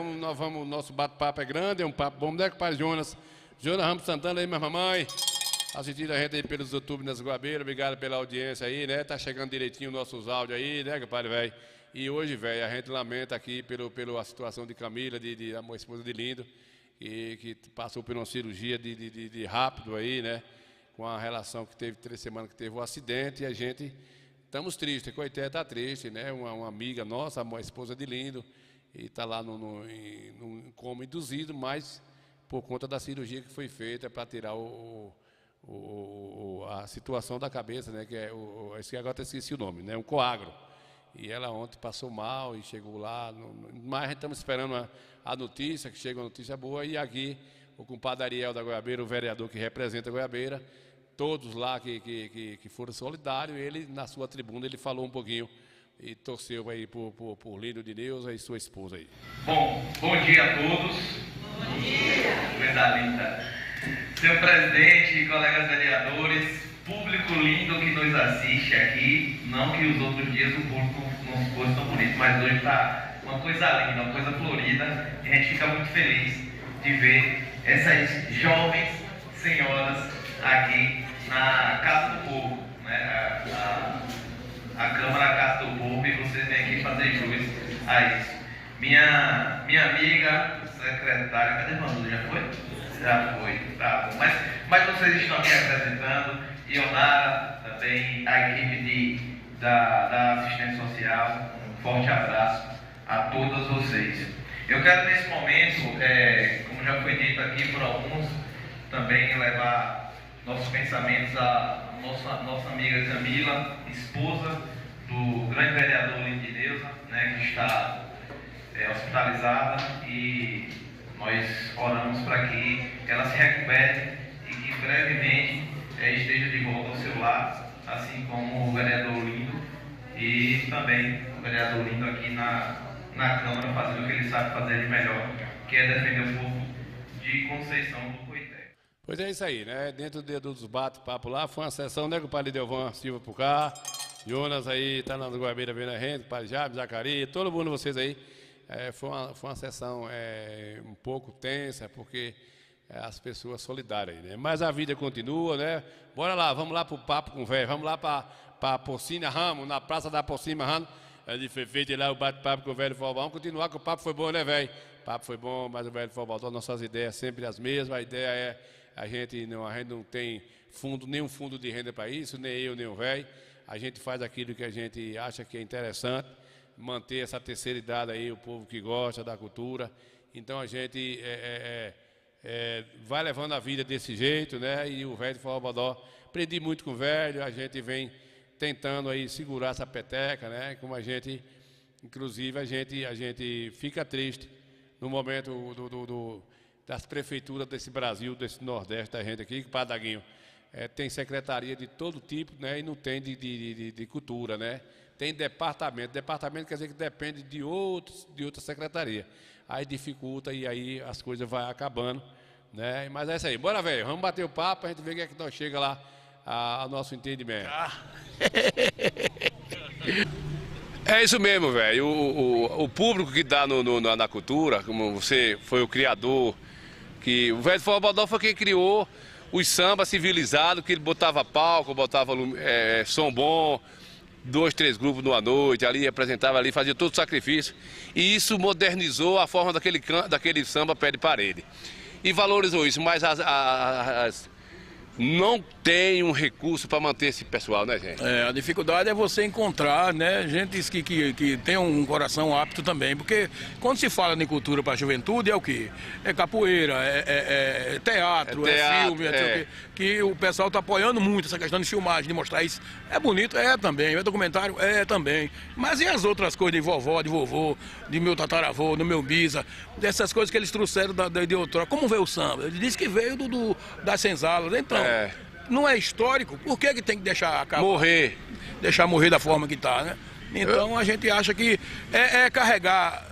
Speaker 1: Nosso bate-papo é grande, é um papo bom, né, com o pai Jonas Ramos Santana aí, minha mamãe, assistindo a gente aí pelos YouTube nas Guabeiras, obrigado pela audiência aí, né? Tá chegando direitinho nossos áudios aí, né, compadre, velho? E hoje, velho, a gente lamenta aqui pela situação de Camila, a esposa de Lindo, que passou por uma cirurgia de rápido aí, né? Com a relação que teve 3 semanas que teve o acidente, e a gente estamos tristes, Coité está triste, né? Uma amiga nossa, a esposa de Lindo, e está lá num coma induzido, mas por conta da cirurgia que foi feita para tirar a situação da cabeça, né? Que é agora eu esqueci o nome, né? Um coagro. E ela ontem passou mal e chegou lá, mas a gente estamos esperando a notícia, que chega uma notícia boa, e aqui o compadre Ariel da Goiabeira, o vereador que representa a Goiabeira, todos lá que foram solidários, ele na sua tribuna ele falou um pouquinho e torceu aí por Lindo de Neuza e sua esposa aí.
Speaker 9: Bom dia a todos. Bom dia. Coisa linda. Senhor presidente, colegas vereadores, público lindo que nos assiste aqui, não que os outros dias o público não fosse tão bonito, mas hoje está uma coisa linda, uma coisa florida, e a gente fica muito feliz de ver essas jovens senhoras aqui na Casa do Povo, né? A Câmara Casa do Povo, e vocês vêm aqui fazer jus a isso. minha amiga, secretária, cadê Manu? Já foi? Já foi, tá bom. Mas vocês estão aqui apresentando, Ionara, também a equipe da assistência social, um forte abraço a todas vocês. Eu quero nesse momento, como já foi dito aqui por alguns, também levar nossos pensamentos à nossa amiga Camila, esposa do grande vereador Lindineuza, né, que está hospitalizada, e nós oramos para que ela se recupere e que brevemente esteja de volta ao seu lar, assim como o vereador Lindo e também o vereador Lindo aqui na Câmara, fazendo o que ele sabe fazer de melhor, que é defender o povo de Conceição do Coité.
Speaker 1: Pois é isso aí, né? Dentro dos bate-papo lá, foi uma sessão, né, com o padre Delvan Silva por cá, Jonas aí, tá na Guabeira vendo a gente, padre Jabe, Zacarias, todo mundo vocês aí. Foi uma sessão um pouco tensa, porque as pessoas solidárias aí, né? Mas a vida continua, né? Bora lá, vamos lá pro papo com o velho, vamos lá pra Porcina Ramos, na Praça da Porcina Ramos. Ele foi feito lá o bate-papo com o velho Forrobodó. Vamos continuar, que o papo foi bom, né, velho? O papo foi bom, mas o velho Forrobodó, nossas ideias sempre as mesmas. A ideia é, a gente não tem nenhum fundo de renda para isso, nem eu, nem o velho. A gente faz aquilo que a gente acha que é interessante, manter essa terceira idade aí, o povo que gosta da cultura. Então a gente vai levando a vida desse jeito, né? E o velho Forrobodó, aprendi muito com o velho, a gente vem tentando aí segurar essa peteca, né? Como a gente, inclusive, a gente fica triste no momento das prefeituras desse Brasil, desse Nordeste da gente aqui, que Padaguinho tem secretaria de todo tipo, né? E não tem de cultura, né? Tem departamento quer dizer que depende de outra secretaria. Aí dificulta e aí as coisas vão acabando, né? Mas é isso aí, bora velho, vamos bater o papo, a gente vê o que é que nós chega lá ao nosso entendimento. É isso mesmo, velho. O público que dá na cultura, como você foi o criador, que o velho Forrobodó foi quem criou os sambas civilizados, que ele botava palco, botava som bom, 2, 3 grupos numa noite, ali apresentava ali, fazia todo o sacrifício. E isso modernizou a forma daquele samba pé de parede. E valorizou isso, mas não tem um recurso para manter esse pessoal, né, gente?
Speaker 17: A dificuldade é você encontrar, né, gente que tem um coração apto também, porque quando se fala em cultura para a juventude é o quê? É capoeira, é teatro, é filme, que o pessoal está apoiando muito essa questão de filmagem, de mostrar isso. É bonito? É também. É documentário? É também. Mas e as outras coisas de vovó, de vovô, de meu tataravô, do meu bisa, dessas coisas que eles trouxeram de outrora? Como veio o samba? Ele disse que veio das senzalas. Então, não é histórico, por que tem que deixar acabar?
Speaker 1: Morrer.
Speaker 17: Deixar morrer da forma que está, né? Então a gente acha que carregar,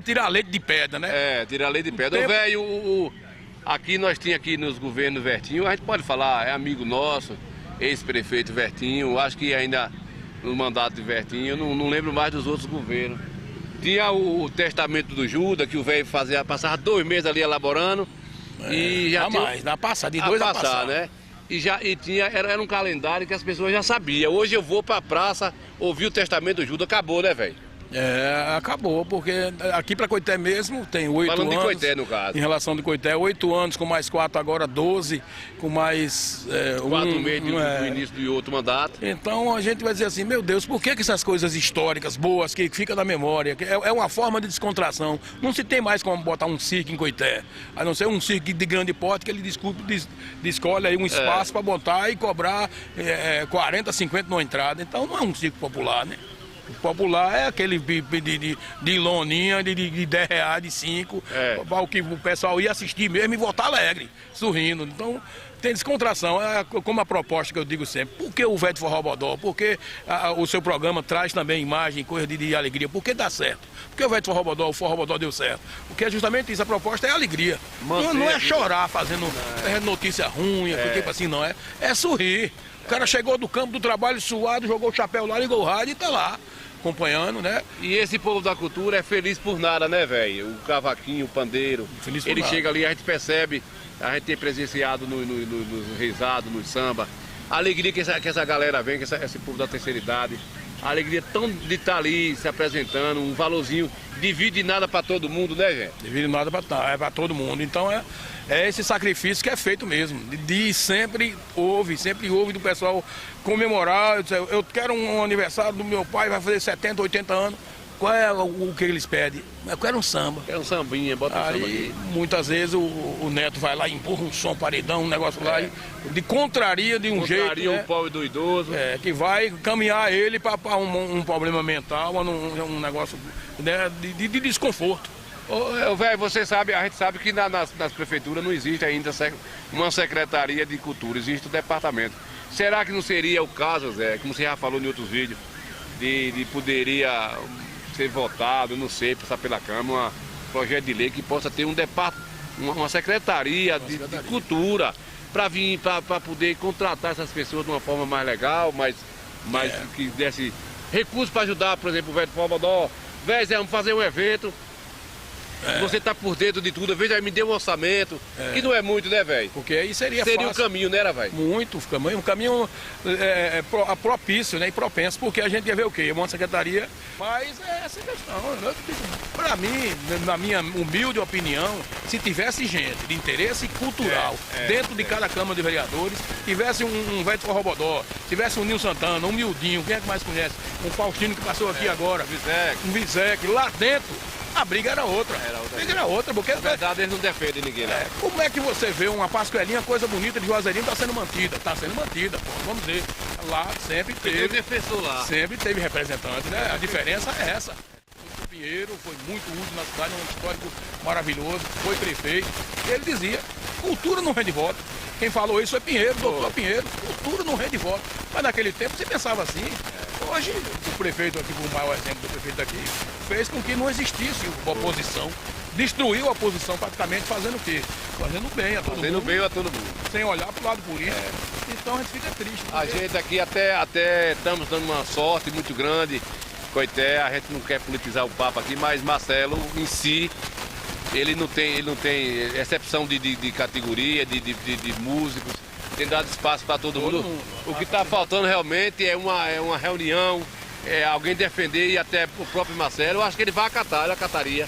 Speaker 17: tirar leite de pedra, né?
Speaker 1: Tirar leite de pedra. O velho, aqui nós tínhamos aqui nos governos Vertinho, a gente pode falar, é amigo nosso, ex-prefeito Vertinho, acho que ainda no mandato de Vertinho, eu não lembro mais dos outros governos. Tinha o testamento do Judas, que o velho passava 2 meses ali elaborando. E já
Speaker 17: na passada, de 2 a passar,
Speaker 1: né? Era um calendário que as pessoas já sabiam. Hoje eu vou pra praça, ouvir o testamento do Judas, acabou, né, velho?
Speaker 17: Acabou, porque aqui para Coité mesmo tem 8 anos.
Speaker 1: Falando de Coité, no caso.
Speaker 17: Em relação de Coité, 8 anos, com mais 4 agora, 12, com mais
Speaker 1: 4 meses do início de outro mandato.
Speaker 17: Então a gente vai dizer assim, meu Deus, por que essas coisas históricas, boas, que ficam na memória, é uma forma de descontração. Não se tem mais como botar um circo em Coité, a não ser um circo de grande porte, que ele escolhe aí um espaço para botar e cobrar 40, 50 na entrada. Então não é um circo popular, né? O popular é aquele de loninha, de 10 reais, de 5, para o que o pessoal ia assistir mesmo e voltar alegre, sorrindo. Então, tem descontração, como a proposta que eu digo sempre. Por que o velho Forrobodó? Porque o seu programa traz também imagem, coisa de alegria. Por que dá certo? Porque o velho Forrobodó, o Forrobodó deu certo. Porque é justamente isso, a proposta é alegria. Não é chorar fazendo notícia ruim, tipo assim, não. É sorrir. O cara chegou do campo do trabalho suado, jogou o chapéu lá, ligou o rádio e tá lá, acompanhando, né?
Speaker 1: E esse povo da cultura é feliz por nada, né, velho? O cavaquinho, o pandeiro, ele chega ali, a gente percebe, a gente tem presenciado nos reisados, no samba, a alegria que essa galera vem, que esse povo da terceira idade, A alegria tão de estar ali se apresentando, um valorzinho, divide nada para todo mundo, né, gente?
Speaker 17: Divide nada para todo mundo. Então é esse sacrifício que é feito mesmo. Sempre houve do pessoal comemorar. Eu quero um aniversário do meu pai, vai fazer 70, 80 anos. Qual é o que eles pedem? Eu quero um samba.
Speaker 1: Quero um sambinha, bota um samba aqui.
Speaker 17: Muitas vezes o neto vai lá e empurra um som, paredão, um negócio lá, de contraria de um jeito.
Speaker 1: Contraria o pobre do idoso.
Speaker 17: Que vai caminhar ele para um problema mental, um negócio, né, de desconforto.
Speaker 1: Velho, você sabe, a gente sabe que nas prefeituras não existe ainda uma secretaria de cultura, existe o departamento. Será que não seria o caso, Zé, como você já falou em outros vídeos, de poderia ser votado, não sei, passar pela Câmara, um projeto de lei que possa ter uma secretaria de cultura para vir, para poder contratar essas pessoas de uma forma mais legal, mais que desse recursos para ajudar, por exemplo, o velho Formador. Velho, Zé, vamos fazer um evento. Você tá por dentro de tudo, veja aí, me dê um orçamento, que não é muito, né, velho?
Speaker 17: Porque aí seria
Speaker 1: o caminho, né, velho?
Speaker 17: Muito, um caminho propício, né, e propenso, porque a gente ia ver o quê? Uma secretaria, mas é essa questão. Para mim, na minha humilde opinião, se tivesse gente de interesse cultural dentro de cada Câmara de Vereadores, tivesse um Velho Forrobodó, tivesse um Nil Santana, um Mildinho, quem é que mais conhece? Um Faustino que passou aqui agora, um Vizek, lá dentro, a briga era outra. A briga era outra, porque...
Speaker 1: Na verdade, eles não defendem ninguém, né?
Speaker 17: Como é que você vê uma Pascoelinha, coisa bonita de Juazeirinho, está sendo mantida? Está sendo mantida, pô, vamos dizer. Lá sempre teve...
Speaker 1: defensor lá.
Speaker 17: Sempre teve representante, né? A diferença é essa. O Pinheiro foi muito útil na cidade, um histórico maravilhoso, foi prefeito. Ele dizia, cultura não rende voto. Quem falou isso é Pinheiro, doutor Pinheiro. Cultura não rende voto. Mas naquele tempo você pensava assim. Hoje, o prefeito aqui, o maior exemplo do prefeito aqui, fez com que não existisse oposição. Destruiu a oposição praticamente, fazendo o quê? Fazendo bem a todo mundo.
Speaker 1: Fazendo bem a todo mundo.
Speaker 17: Sem olhar para o lado político. Então a gente fica triste.
Speaker 1: A gente aqui até estamos dando uma sorte muito grande. Coité, a gente não quer politizar o papo aqui, mas Marcelo em si, ele não tem exceção de categoria, de músicos. Tem dado espaço para todo mundo. O que está faltando realmente é uma reunião, alguém defender e até o próprio Marcelo. Eu acho que ele vai acatar, ele acataria.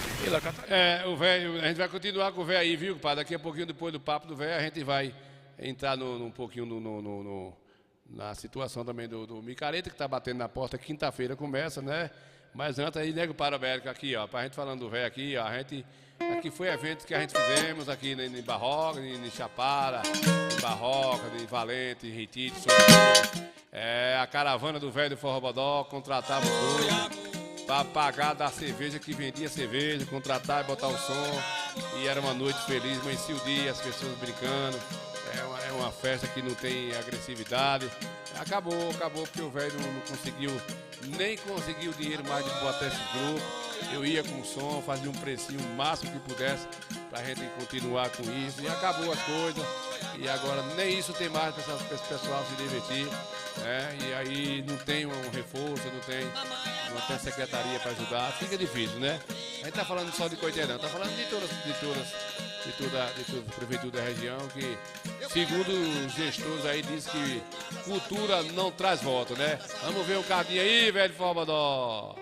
Speaker 1: O velho, a gente vai continuar com o velho aí, viu, pai? Daqui a pouquinho, depois do papo do velho, a gente vai entrar um pouquinho na situação também do Micareta, que está batendo na porta. Quinta-feira começa, né? Mas antes aí, nego para América aqui, ó, pra gente falando do velho aqui, ó, aqui foi evento que a gente fizemos aqui em Barroca, em Chapara, em Barroca, em Valente, em Retite, a caravana do velho do Forrobodó contratava o grupo para pagar da cerveja que vendia cerveja, contratar e botar o som. E era uma noite feliz, amanhecia o dia, as pessoas brincando. É uma festa que não tem agressividade. Acabou porque o velho nem conseguiu dinheiro mais de botar esse grupo. Eu ia com o som, fazia um precinho o máximo que pudesse pra gente continuar com isso. E acabou as coisas. E agora nem isso tem mais para esse pessoal se divertir. Né? E aí não tem um reforço, não tem secretaria para ajudar. Fica difícil, né? A gente tá falando só de Coité, não. Tá falando de toda a prefeitura da região, que segundo os gestores aí diz que cultura não traz voto, né? Vamos ver um cardinho aí, velho Formador.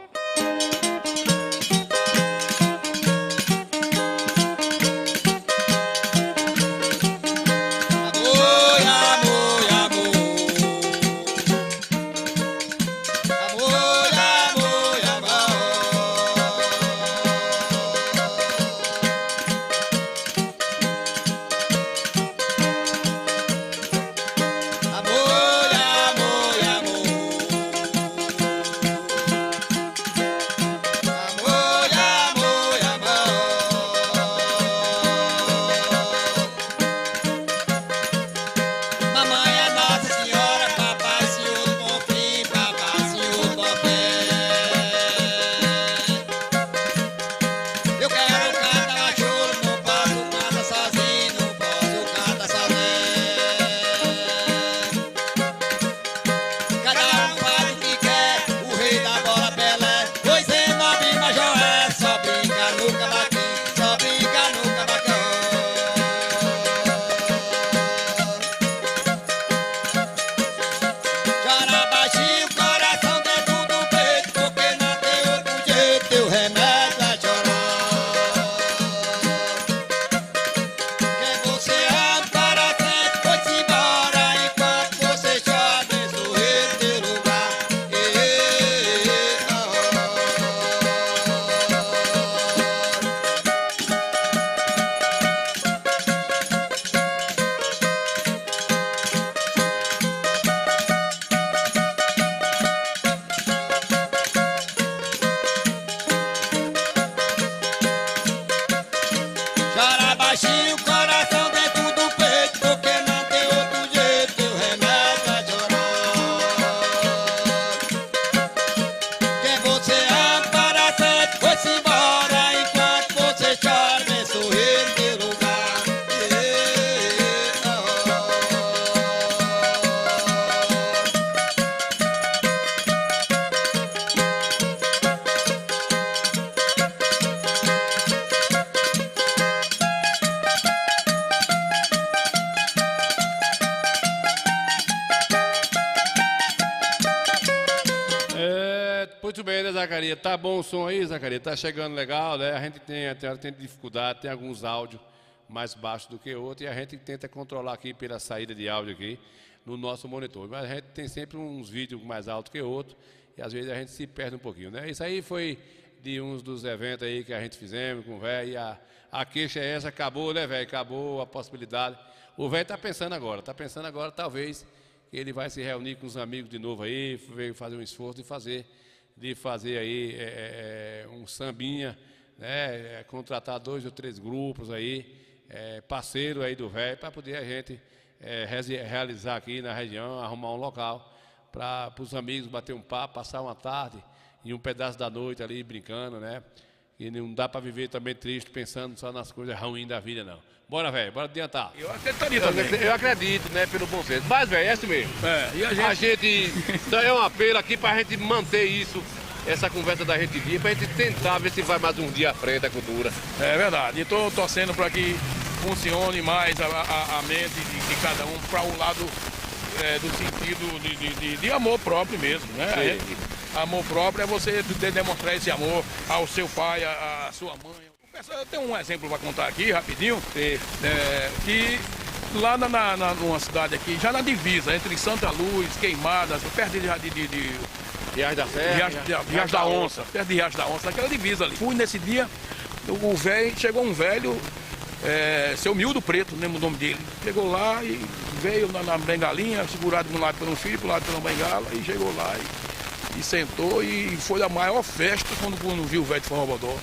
Speaker 4: Chora baixinho, coração dentro do
Speaker 1: muito bem, né, Zacarias? Tá bom o som aí, Zacarias? Tá chegando legal, né? A gente tem dificuldade, tem alguns áudios mais baixos do que outros e a gente tenta controlar aqui pela saída de áudio aqui no nosso monitor. Mas a gente tem sempre uns vídeos mais altos que outros e às vezes a gente se perde um pouquinho, né? Isso aí foi de uns dos eventos aí que a gente fizemos com o velho e a queixa é essa, acabou, né, velho? Acabou a possibilidade. O velho tá pensando agora, talvez que ele vai se reunir com os amigos de novo aí, veio fazer um esforço de fazer aí um sambinha, né? Contratar 2 ou 3 grupos aí, parceiro aí do velho, para poder a gente realizar aqui na região, arrumar um local para os amigos bater um papo, passar uma tarde e um pedaço da noite ali brincando, né? E não dá para viver também triste, pensando só nas coisas ruins da vida, não. Bora, velho, bora adiantar.
Speaker 17: Eu acreditaria também.
Speaker 1: Eu acredito, né, pelo bom senso. Mas, velho, é assim mesmo.
Speaker 17: E a gente...
Speaker 1: Então é um apelo aqui pra gente manter isso, essa conversa da gente dia, pra gente tentar ver se vai mais um dia à frente a cultura.
Speaker 17: É verdade. E tô torcendo para que funcione mais a mente de cada um para o lado do sentido de amor próprio mesmo, né? Amor próprio é você demonstrar esse amor ao seu pai, à sua mãe. Eu tenho um exemplo para contar aqui, rapidinho, que lá numa cidade aqui, já na divisa, entre Santa Luz, Queimadas, perto de
Speaker 1: Riacho da Serra,
Speaker 17: Riacho da Onça, perto de Riacho da Onça, naquela divisa ali. Fui nesse dia, chegou um velho, seu Mildo Preto, lembro o nome dele, chegou lá e veio na bengalinha, segurado de um lado pelo filho, do lado pela bengala, e chegou lá e sentou e foi a maior festa quando viu o velho de Forró Bodó.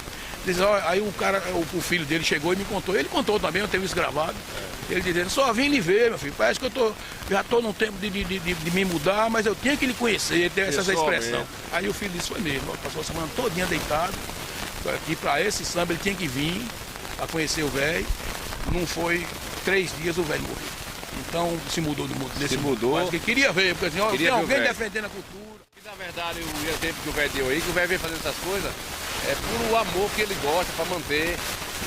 Speaker 17: Aí o filho dele chegou e me contou. Ele contou também, eu tenho isso gravado. Ele dizendo, só vim lhe ver, meu filho. Parece que já estou num tempo de me mudar, mas eu tinha que lhe conhecer, ter essa expressão. Aí o filho disse, foi mesmo. Passou a semana todinha deitado. E para esse samba ele tinha que vir a conhecer o velho. Não foi 3 dias o velho morreu. Então se mudou do mundo. Se mudou. Mas que queria ver, porque assim, tem alguém defendendo a cultura.
Speaker 1: E na verdade o exemplo que o velho deu aí, que o velho vem fazendo essas coisas, é por o amor que ele gosta para manter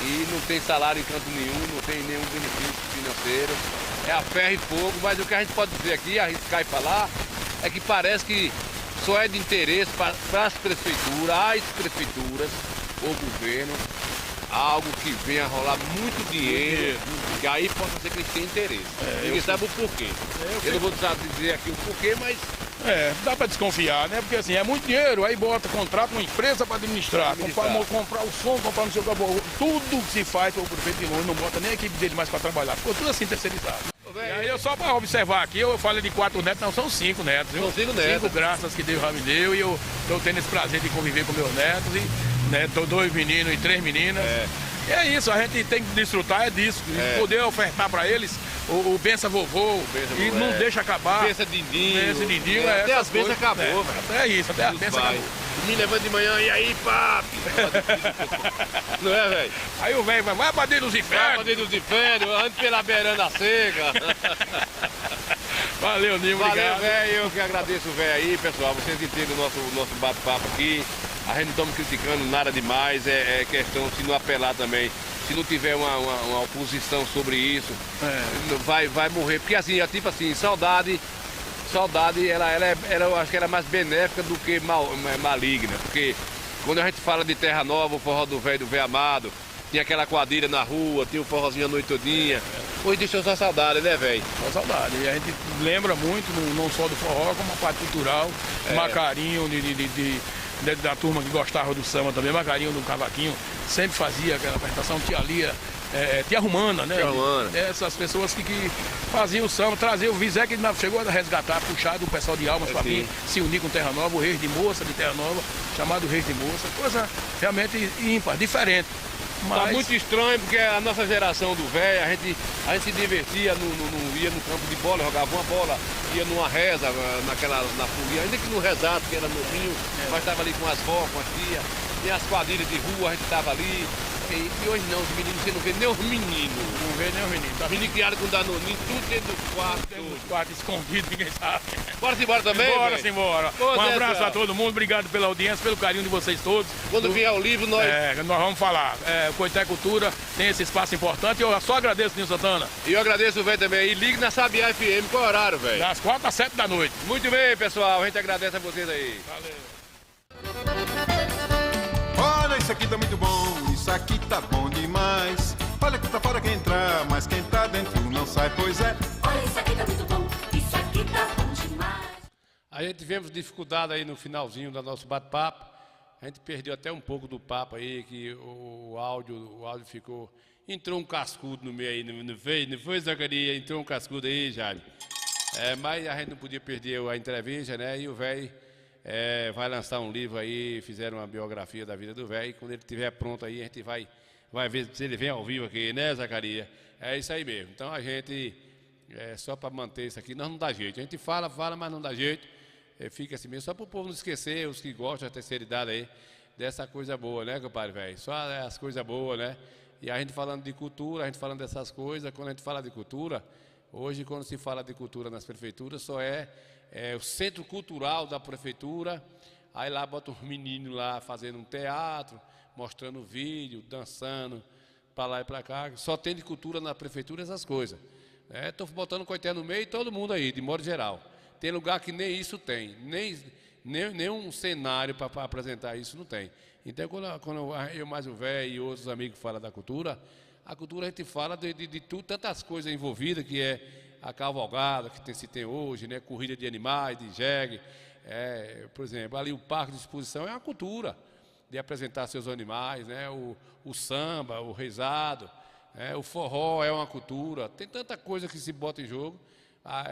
Speaker 1: e não tem salário em canto nenhum, não tem nenhum benefício financeiro. É a ferro e fogo, mas o que a gente pode dizer aqui, arriscar e falar, é que parece que só é de interesse para as prefeituras, o governo, algo que venha a rolar muito dinheiro, que aí possa ser que eles tenham interesse. Ninguém sabe o porquê. Eu não vou dizer aqui o porquê, mas...
Speaker 17: dá para desconfiar, né? Porque assim, é muito dinheiro, aí contrata uma empresa para administrar, comprar o som, comprar não sei o que, tudo que se faz pelo prefeito de longe, não bota nem a equipe dele mais para trabalhar, ficou tudo assim terceirizado. E aí eu só para observar aqui, eu falei de 4 netos, não, são 5 netos. São 5 netos. 5 graças que Deus já me deu e eu estou tendo esse prazer de conviver com meus netos, e 2 meninos e 3 meninas. E é isso, a gente tem que desfrutar disso, poder ofertar para eles o bença vovô, e não deixa acabar.
Speaker 1: Bença dindinho.
Speaker 17: Até
Speaker 1: as bênçãos acabou, velho.
Speaker 17: Até isso, até as bênçãos acabou.
Speaker 1: Me levando de manhã, e aí, papi? Não é, velho?
Speaker 17: Aí o velho vai pra dentro dos infernos.
Speaker 1: Vai pra dentro dos infernos, ando pela beiranda seca.
Speaker 17: Valeu, Nimo,
Speaker 1: obrigado. Valeu, velho, eu que agradeço o velho aí, pessoal. Vocês entendem o nosso bate-papo aqui. A gente não estamos criticando nada demais, é questão, se não apelar também, se não tiver uma oposição sobre isso, vai morrer. Porque assim, tipo assim, saudade, eu acho que era mais benéfica do que maligna. Porque quando a gente fala de Terra Nova, o forró do velho amado, tinha aquela quadrilha na rua, tinha o forrozinho a noite todinha. Hoje deixou só saudade, né, velho?
Speaker 17: Só saudade. E a gente lembra muito, não só do forró, como a parte cultural, Macarinho, da turma que gostava do samba também, Macarinho do cavaquinho, sempre fazia aquela apresentação, tia Lia, tia Romana, né?
Speaker 1: Tia Romana.
Speaker 17: Essas pessoas que faziam o samba, traziam o Vizé, que chegou a resgatar, puxar do pessoal de Almas para vir se unir com Terra Nova, o Reis de Moça de Terra Nova, chamado Reis de Moça, coisa realmente ímpar, diferente. Mas...
Speaker 1: Tá muito estranho, porque a nossa geração do velho, a gente se divertia, ia no campo de bola, jogava uma bola, ia numa reza, na folia, ainda que no rezado, que era novinho, mas estava ali com as vó, com as tias, tem as quadrilhas de rua, a gente estava ali. E hoje não, os meninos, você não vê nem os meninos.
Speaker 17: Não vê nem os meninos.
Speaker 1: Os meninos criados com danoninho, tudo dentro do quarto.
Speaker 17: Dentro do quarto, escondido, ninguém sabe.
Speaker 1: Bora embora também?
Speaker 17: Bora embora. Um abraço a todo mundo, obrigado pela audiência, pelo carinho de vocês todos.
Speaker 1: Quando vier o livro, nós
Speaker 17: vamos falar. Coité Cultura tem esse espaço importante. Eu só agradeço, Nilson Santana.
Speaker 1: E eu agradeço o velho também. E ligue na Sabiá FM, qual é o horário, velho?
Speaker 17: Das 4 às 7 da noite.
Speaker 1: Muito bem, pessoal. A gente agradece a vocês aí.
Speaker 17: Valeu.
Speaker 15: isso aqui tá muito bom, isso aqui tá bom demais. Olha que tá fora quem entrar, mas quem tá dentro não sai, pois é.
Speaker 16: Olha, isso aqui tá muito bom, isso aqui tá bom demais.
Speaker 1: A gente tivemos dificuldade aí no finalzinho do nosso bate-papo. A gente perdeu até um pouco do papo aí, que o áudio ficou... Entrou um cascudo no meio aí, não foi, Zacarias? Entrou um cascudo aí, Jaime. Mas a gente não podia perder a entrevista, né? E o velho vai lançar um livro aí, fizeram uma biografia da vida do velho. Quando ele estiver pronto aí, a gente vai ver se ele vem ao vivo aqui, né, Zacarias? É isso aí mesmo. Então a gente, só para manter isso aqui, nós não dá jeito. A gente fala, mas não dá jeito. Fica assim mesmo, só para o povo não esquecer, os que gostam da terceira idade aí, dessa coisa boa, né, compadre, velho? Só as coisas boas, né? E a gente falando de cultura, a gente falando dessas coisas, quando a gente fala de cultura, hoje quando se fala de cultura nas prefeituras, só é o centro cultural da prefeitura, aí lá bota os meninos lá fazendo um teatro, mostrando vídeo, dançando, para lá e para cá, só tem de cultura na prefeitura essas coisas. Estou botando o Coité no meio e todo mundo aí, de modo geral. Tem lugar que nem isso tem, nem um cenário para apresentar isso não tem. Então, quando eu mais o velho e outros amigos falam da cultura, a cultura a gente fala de tudo, tantas coisas envolvidas, que é a cavalgada que se tem hoje, né? Corrida de animais, de jegue. Por exemplo, ali o parque de exposição é uma cultura de apresentar seus animais, né? O samba, o rezado, o forró é uma cultura. Tem tanta coisa que se bota em jogo.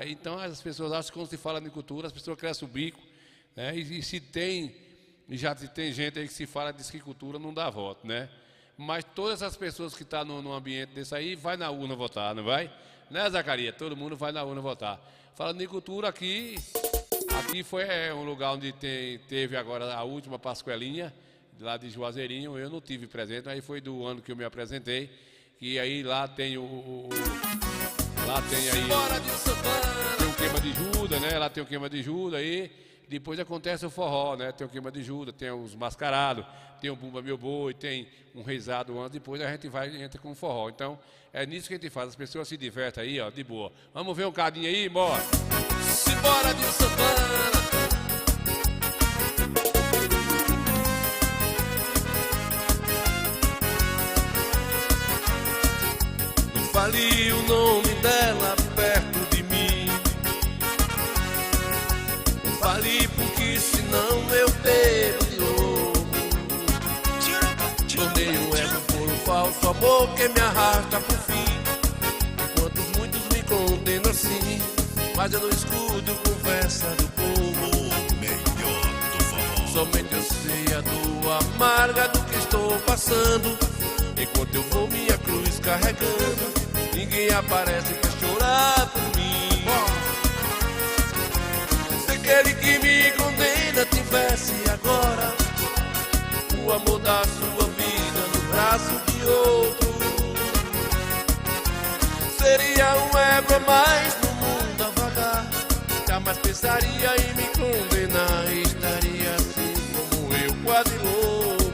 Speaker 1: Então as pessoas acham que quando se fala de cultura, as pessoas crescem o bico, né? Já tem gente aí que se fala de que cultura não dá voto, né? Mas todas as pessoas que estão num ambiente desse aí, vai na urna votar, não vai? Né, Zacarias? Todo mundo vai na urna votar. Falando de cultura, aqui foi um lugar onde teve agora a última Pascoelinha, lá de Juazeirinho. Eu não tive presente, aí foi do ano que eu me apresentei, que aí lá tem lá tem aí tem o queima de Judas, né? Lá tem o queima de Judas aí. Depois acontece o forró, né? Tem o queima de Judas, tem os mascarados, tem o Bumba Meu Boi, tem um rezado antes, depois a gente entra com o forró. Então, é nisso que a gente faz, as pessoas se divertem aí, ó, de boa. Vamos ver um cadinho aí, bora!
Speaker 18: Simbora de Santana. Não fale o nome dela perto de mim. Não fale porque senão eu bebo de novo. Tornei um ego por um falso amor que me arrasta pro fim. Enquanto muitos me condenam assim, mas eu não escuto conversa do povo. O melhor do forró. Somente eu sei a dor amarga do que estou passando. Enquanto eu vou minha cruz carregando, ninguém aparece pra chorar por mim. Se aquele que me condena tivesse agora o amor da sua vida no braço de outro, seria um ego a mais no mundo a vagar. Jamais pensaria em me condenar, estaria assim como eu, quase louco.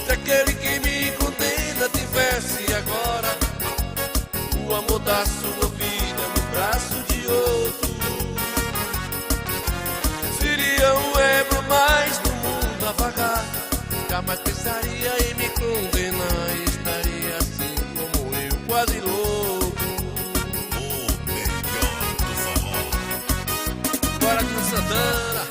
Speaker 18: Se aquele que me condena tivesse agora o amor da sua vida no braço de outro, seria um ego a mais no mundo a vagar. Jamais pensaria em me condenar, estaria assim como eu, quase louco. O melhor do forró. Bora com Santana.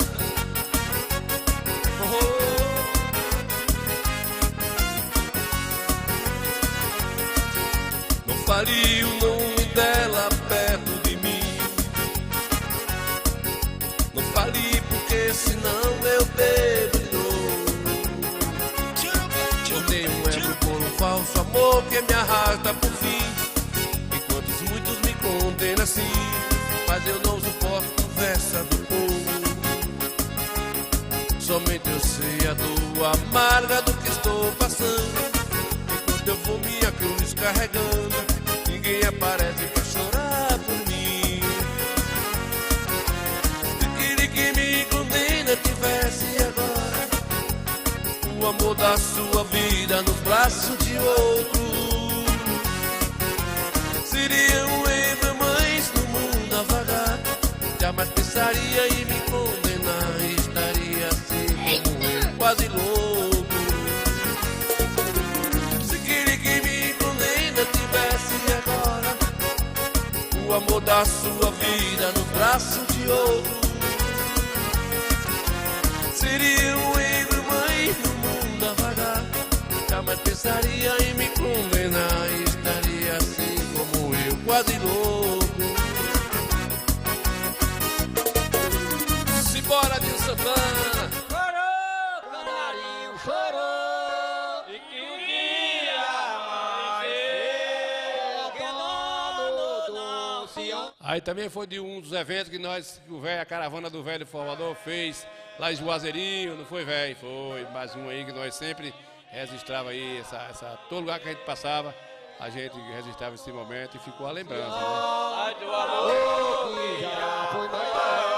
Speaker 18: Não fale o nome dela perto de mim. Não fale porque senão eu bebo de novo. Tornei um ego por um falso amor que me arrasta por fim. Enquanto muitos me condenam assim, mas eu não suporto conversa do povo. Somente eu sei a dor amarga do que estou passando. Enquanto eu vou minha cruz carregando, ninguém aparece pra chorar por mim. Se aquele que me condena tivesse agora o amor da sua vida nos braços de outro, seria um erro mais no mundo a vagar. Jamais pensaria em me condenar, estaria assim como eu, quase louco. da sua vida no braço de outro. Seria um ego mãe no mundo a vagar, jamais pensaria em me condenar. Estaria assim como eu, quase louco. Simbora de Santana.
Speaker 11: Chorou, canarinho, chorou. E que o dia amanheceu, que não se...
Speaker 1: Aí também foi de um dos eventos que nós, a caravana do Velho Formador fez lá em Juazeirinho, não foi, velho? Foi mais um aí que nós sempre registrava aí, todo lugar que a gente passava, a gente registrava esse momento e ficou a lembrança, né?
Speaker 11: Ai, do amor que já foi maior.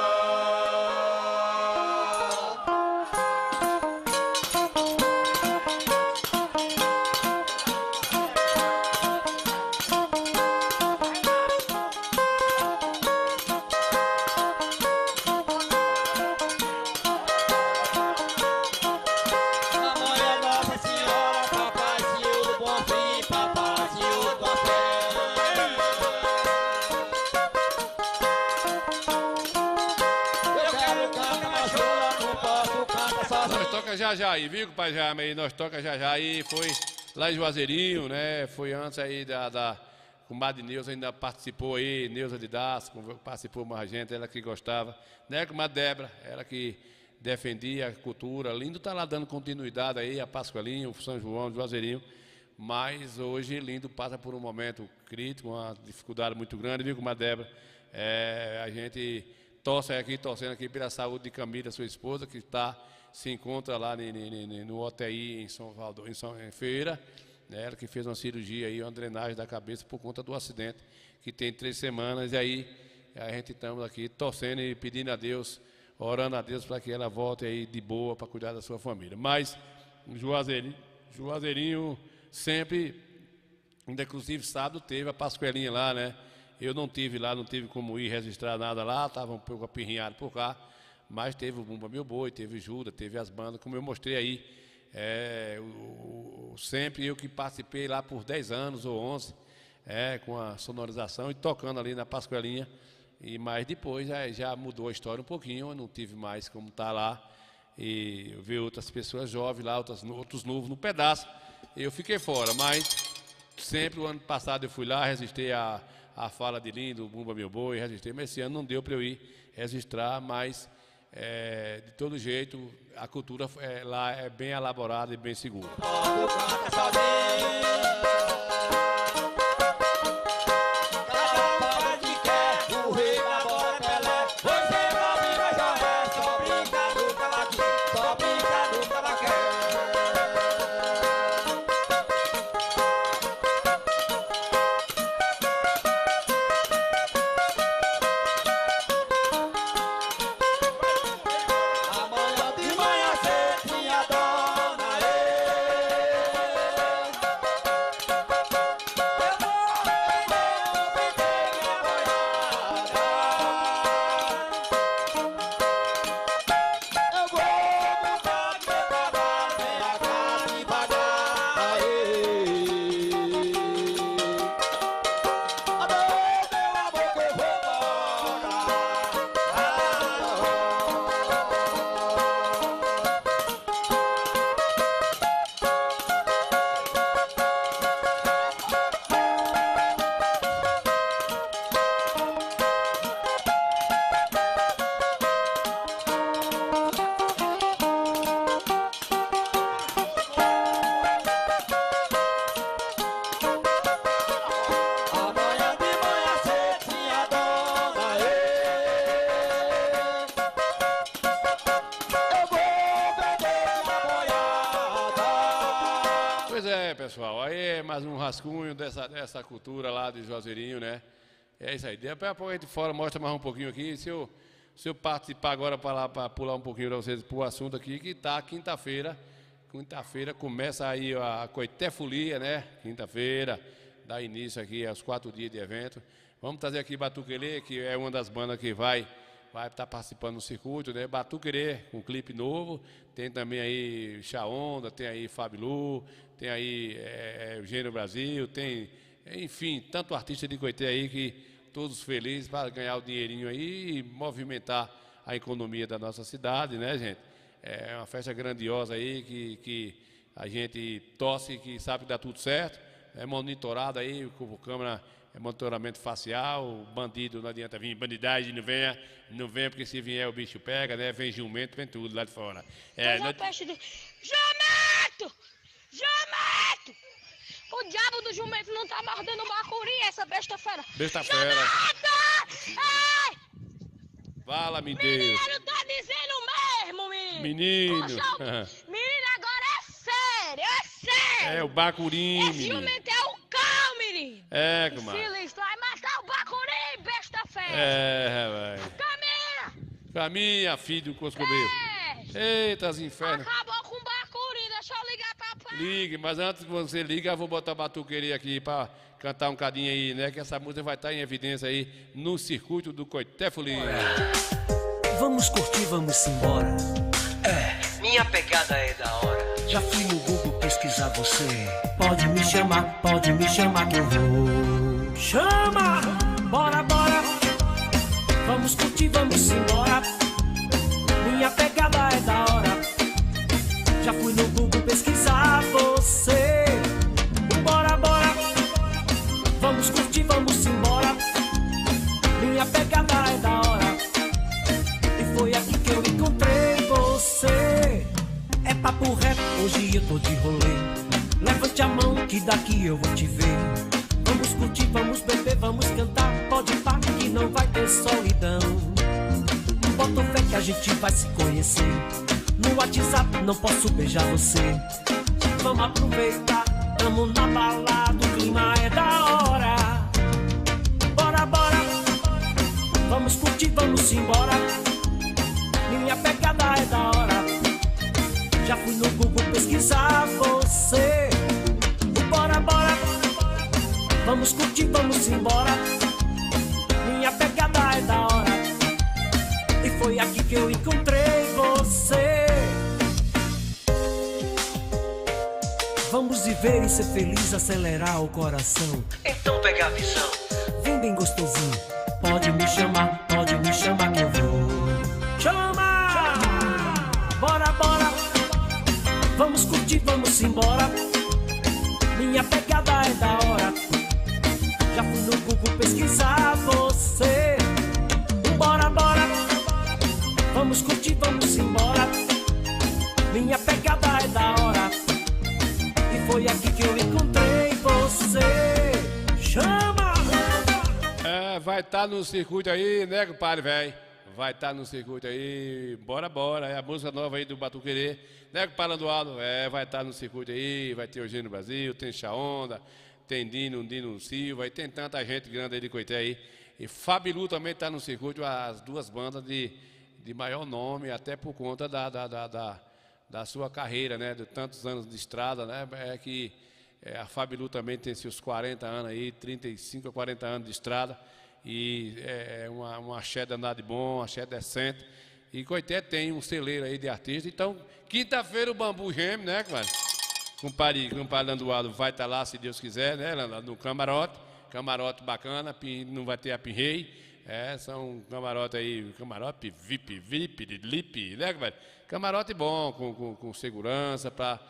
Speaker 1: Já aí, viu, pai Jaime, aí nós toca já aí, foi lá em Juazeirinho, né, foi antes aí com Comadre Neuza ainda participou aí, Neuza de Das, participou mais gente, ela que gostava, né, Comadre Débora, ela que defendia a cultura, Lindo tá lá dando continuidade aí, a Pascoalinho, o São João, Juazeirinho, mas hoje Lindo passa por um momento crítico, uma dificuldade muito grande, viu, Comadre Débora, a gente torcendo aqui pela saúde de Camila, sua esposa, que se encontra lá no UTI em São Paulo, em Feira, né, ela que fez uma cirurgia aí, uma drenagem da cabeça por conta do acidente, que tem 3 semanas, e aí a gente estamos aqui torcendo e pedindo a Deus, orando a Deus para que ela volte aí de boa para cuidar da sua família. Mas Juazeirinho sempre, ainda inclusive sábado teve a Pascoelinha lá, né? Eu não tive lá, não tive como ir registrar nada lá, estava um pouco apirrinhado por cá. Mas teve o Bumba Meu Boi, teve Juda, teve as bandas, como eu mostrei aí. Sempre eu que participei lá por 10 anos ou 11, com a sonorização e tocando ali na Pascoelinha. Mas depois já mudou a história um pouquinho, eu não tive mais como estar lá. E eu vi outras pessoas jovens lá, outros novos no pedaço. Eu fiquei fora, mas sempre o ano passado eu fui lá, registrei a fala de Lindo, o Bumba Meu Boi, registrei. Mas esse ano não deu para eu ir registrar, mas... de todo jeito, a cultura lá é bem elaborada e bem segura. Pessoal, aí é mais um rascunho dessa cultura lá de Juazeirinho, né? É isso aí. Depois a pouco a gente fora mostra mais um pouquinho aqui. Se eu participar agora para pular um pouquinho para vocês para o assunto aqui, que tá quinta-feira. Quinta-feira começa aí a Coité Folia, né? Quinta-feira, dá início aqui aos 4 dias de evento. Vamos trazer aqui Batuquerê, que é uma das bandas que vai estar participando do circuito, né? Batuquerê, com clipe novo. Tem também aí Chaonda, tem aí Fabilu, tem aí Eugênio Brasil, tem, enfim, tanto artista de Coité aí que todos felizes para ganhar o dinheirinho aí e movimentar a economia da nossa cidade, né, gente? É uma festa grandiosa aí que a gente torce, que sabe que dá tudo certo. É monitorado aí, com câmera, monitoramento facial, bandido não adianta vir, bandidagem não venha porque se vier o bicho pega, né? Vem jumento, vem tudo lá de fora.
Speaker 12: Jumento! Jumento! O diabo do jumento não tá mordendo o bacuri, essa besta-feira.
Speaker 1: Besta-feira.
Speaker 12: Ai!
Speaker 1: Fala-me, Deus.
Speaker 12: Menino, tá dizendo mesmo, menino.
Speaker 1: Menino.
Speaker 12: Poxa, menino, agora é sério, é sério.
Speaker 1: É o bacuri,
Speaker 12: esse
Speaker 1: menino.
Speaker 12: jumento é o cão, menino.
Speaker 1: É, comadre.
Speaker 12: Sinistro, vai matar o bacuri, besta-feira.
Speaker 1: É, vai. Caminha, filho do Coscobeiro. Eita, as infernos.
Speaker 12: Acabou com o bacuri, deixa eu ligar pra pai.
Speaker 1: Ligue, mas antes que você liga, eu vou botar a batuqueria aqui pra cantar um cadinho aí, né? Que essa música vai estar em evidência aí no circuito do Coité Folia.
Speaker 19: Vamos curtir, vamos embora.
Speaker 20: Minha pegada é da hora.
Speaker 19: Já fui no Google pesquisar você. Pode me chamar que eu vou. Chama! Bora, bora. Vamos curtir, vamos embora. Minha pegada é da hora. Já fui no Google pesquisar você. Bora, bora. Vamos curtir, vamos embora. Minha pegada é da hora. E foi aqui que eu encontrei você. É papo reto, hoje eu tô de rolê. Levante a mão que daqui eu vou te ver. Vamos curtir, vamos beber, vamos cantar. Pode pá que não vai ter solidão. Bota fé que a gente vai se conhecer. No WhatsApp não posso beijar você. Vamos aproveitar, tamo na balada, o clima é da hora. Bora, bora. Vamos curtir, vamos embora. Minha pegada é da hora. Já fui no Google pesquisar você. Bora, bora. Vamos curtir, vamos embora. Minha pegada é da hora. E foi aqui que eu encontrei você. Vamos viver e ser feliz, acelerar o coração.
Speaker 20: Então pega a visão.
Speaker 19: Vem bem gostosinho. Pode me chamar que eu vou. Chama! Bora, bora. Vamos curtir, vamos embora. Minha pegada é da hora. Já fui no Google pesquisar você. Bora, bora. Vamos curtir, vamos embora. Minha pegada é da hora. E foi aqui que eu encontrei você. Chama!
Speaker 1: Vai estar no circuito aí, né, compadre, velho? Vai estar no circuito aí. Bora, bora. É a música nova aí do Batuquerê. Né, compadre Landualdo? Vai estar no circuito aí. Vai ter Eugênio Brasil, tem Chaonda, tem Dino Silva. E tem tanta gente grande aí de Coité aí. E Fabilu também está no circuito. As duas bandas de maior nome, até por conta da sua carreira, né? De tantos anos de estrada, né? A Fabilu também tem seus 40 anos aí, 35 a 40 anos de estrada. E é um axé danado bom, um axé decente. E Coité tem um celeiro aí de artistas. Então, quinta-feira o Bambu Gêmeo, né, compadre Landualdo vai estar lá, se Deus quiser, né, no camarote bacana, não vai ter a Pinrei. São camarote aí, camarote VIP, lip, né, compadre? Camarote bom, com segurança, para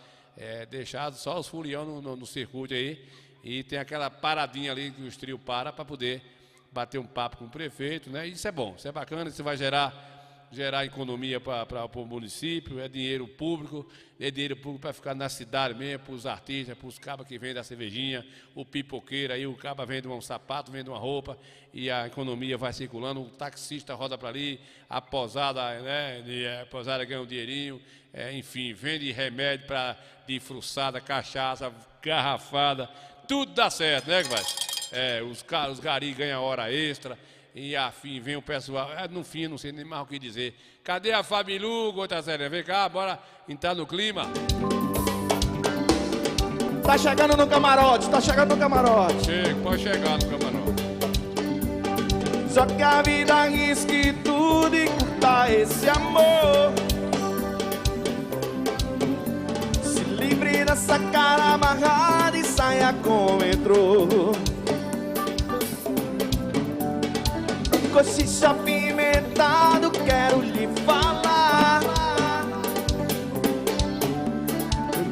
Speaker 1: deixar só os folião no circuito aí. E tem aquela paradinha ali que os trio para poder bater um papo com o prefeito, né? Isso é bom, isso é bacana, isso vai gerar economia para o município, é dinheiro público para ficar na cidade mesmo, para os artistas, para os cabas que vendem a cervejinha, o pipoqueiro aí, o caba vende um sapato, vende uma roupa e a economia vai circulando, o taxista roda para ali, a posada, né? A posada ganha um dinheirinho, enfim, vende remédio de fruçada, cachaça, garrafada, tudo dá certo, né, compadre? Os garis ganham hora extra. E afim, vem o pessoal. No fim, não sei nem mais o que dizer. Cadê a Fabilu, Gota Séria? Vem cá, bora entrar no clima.
Speaker 11: Tá chegando no camarote.
Speaker 1: Chega, pode chegar no camarote.
Speaker 11: Só que a vida arrisque tudo e curta esse amor. Se livre dessa cara amarrada e saia como entrou.
Speaker 21: cochicha apimentado, quero lhe falar.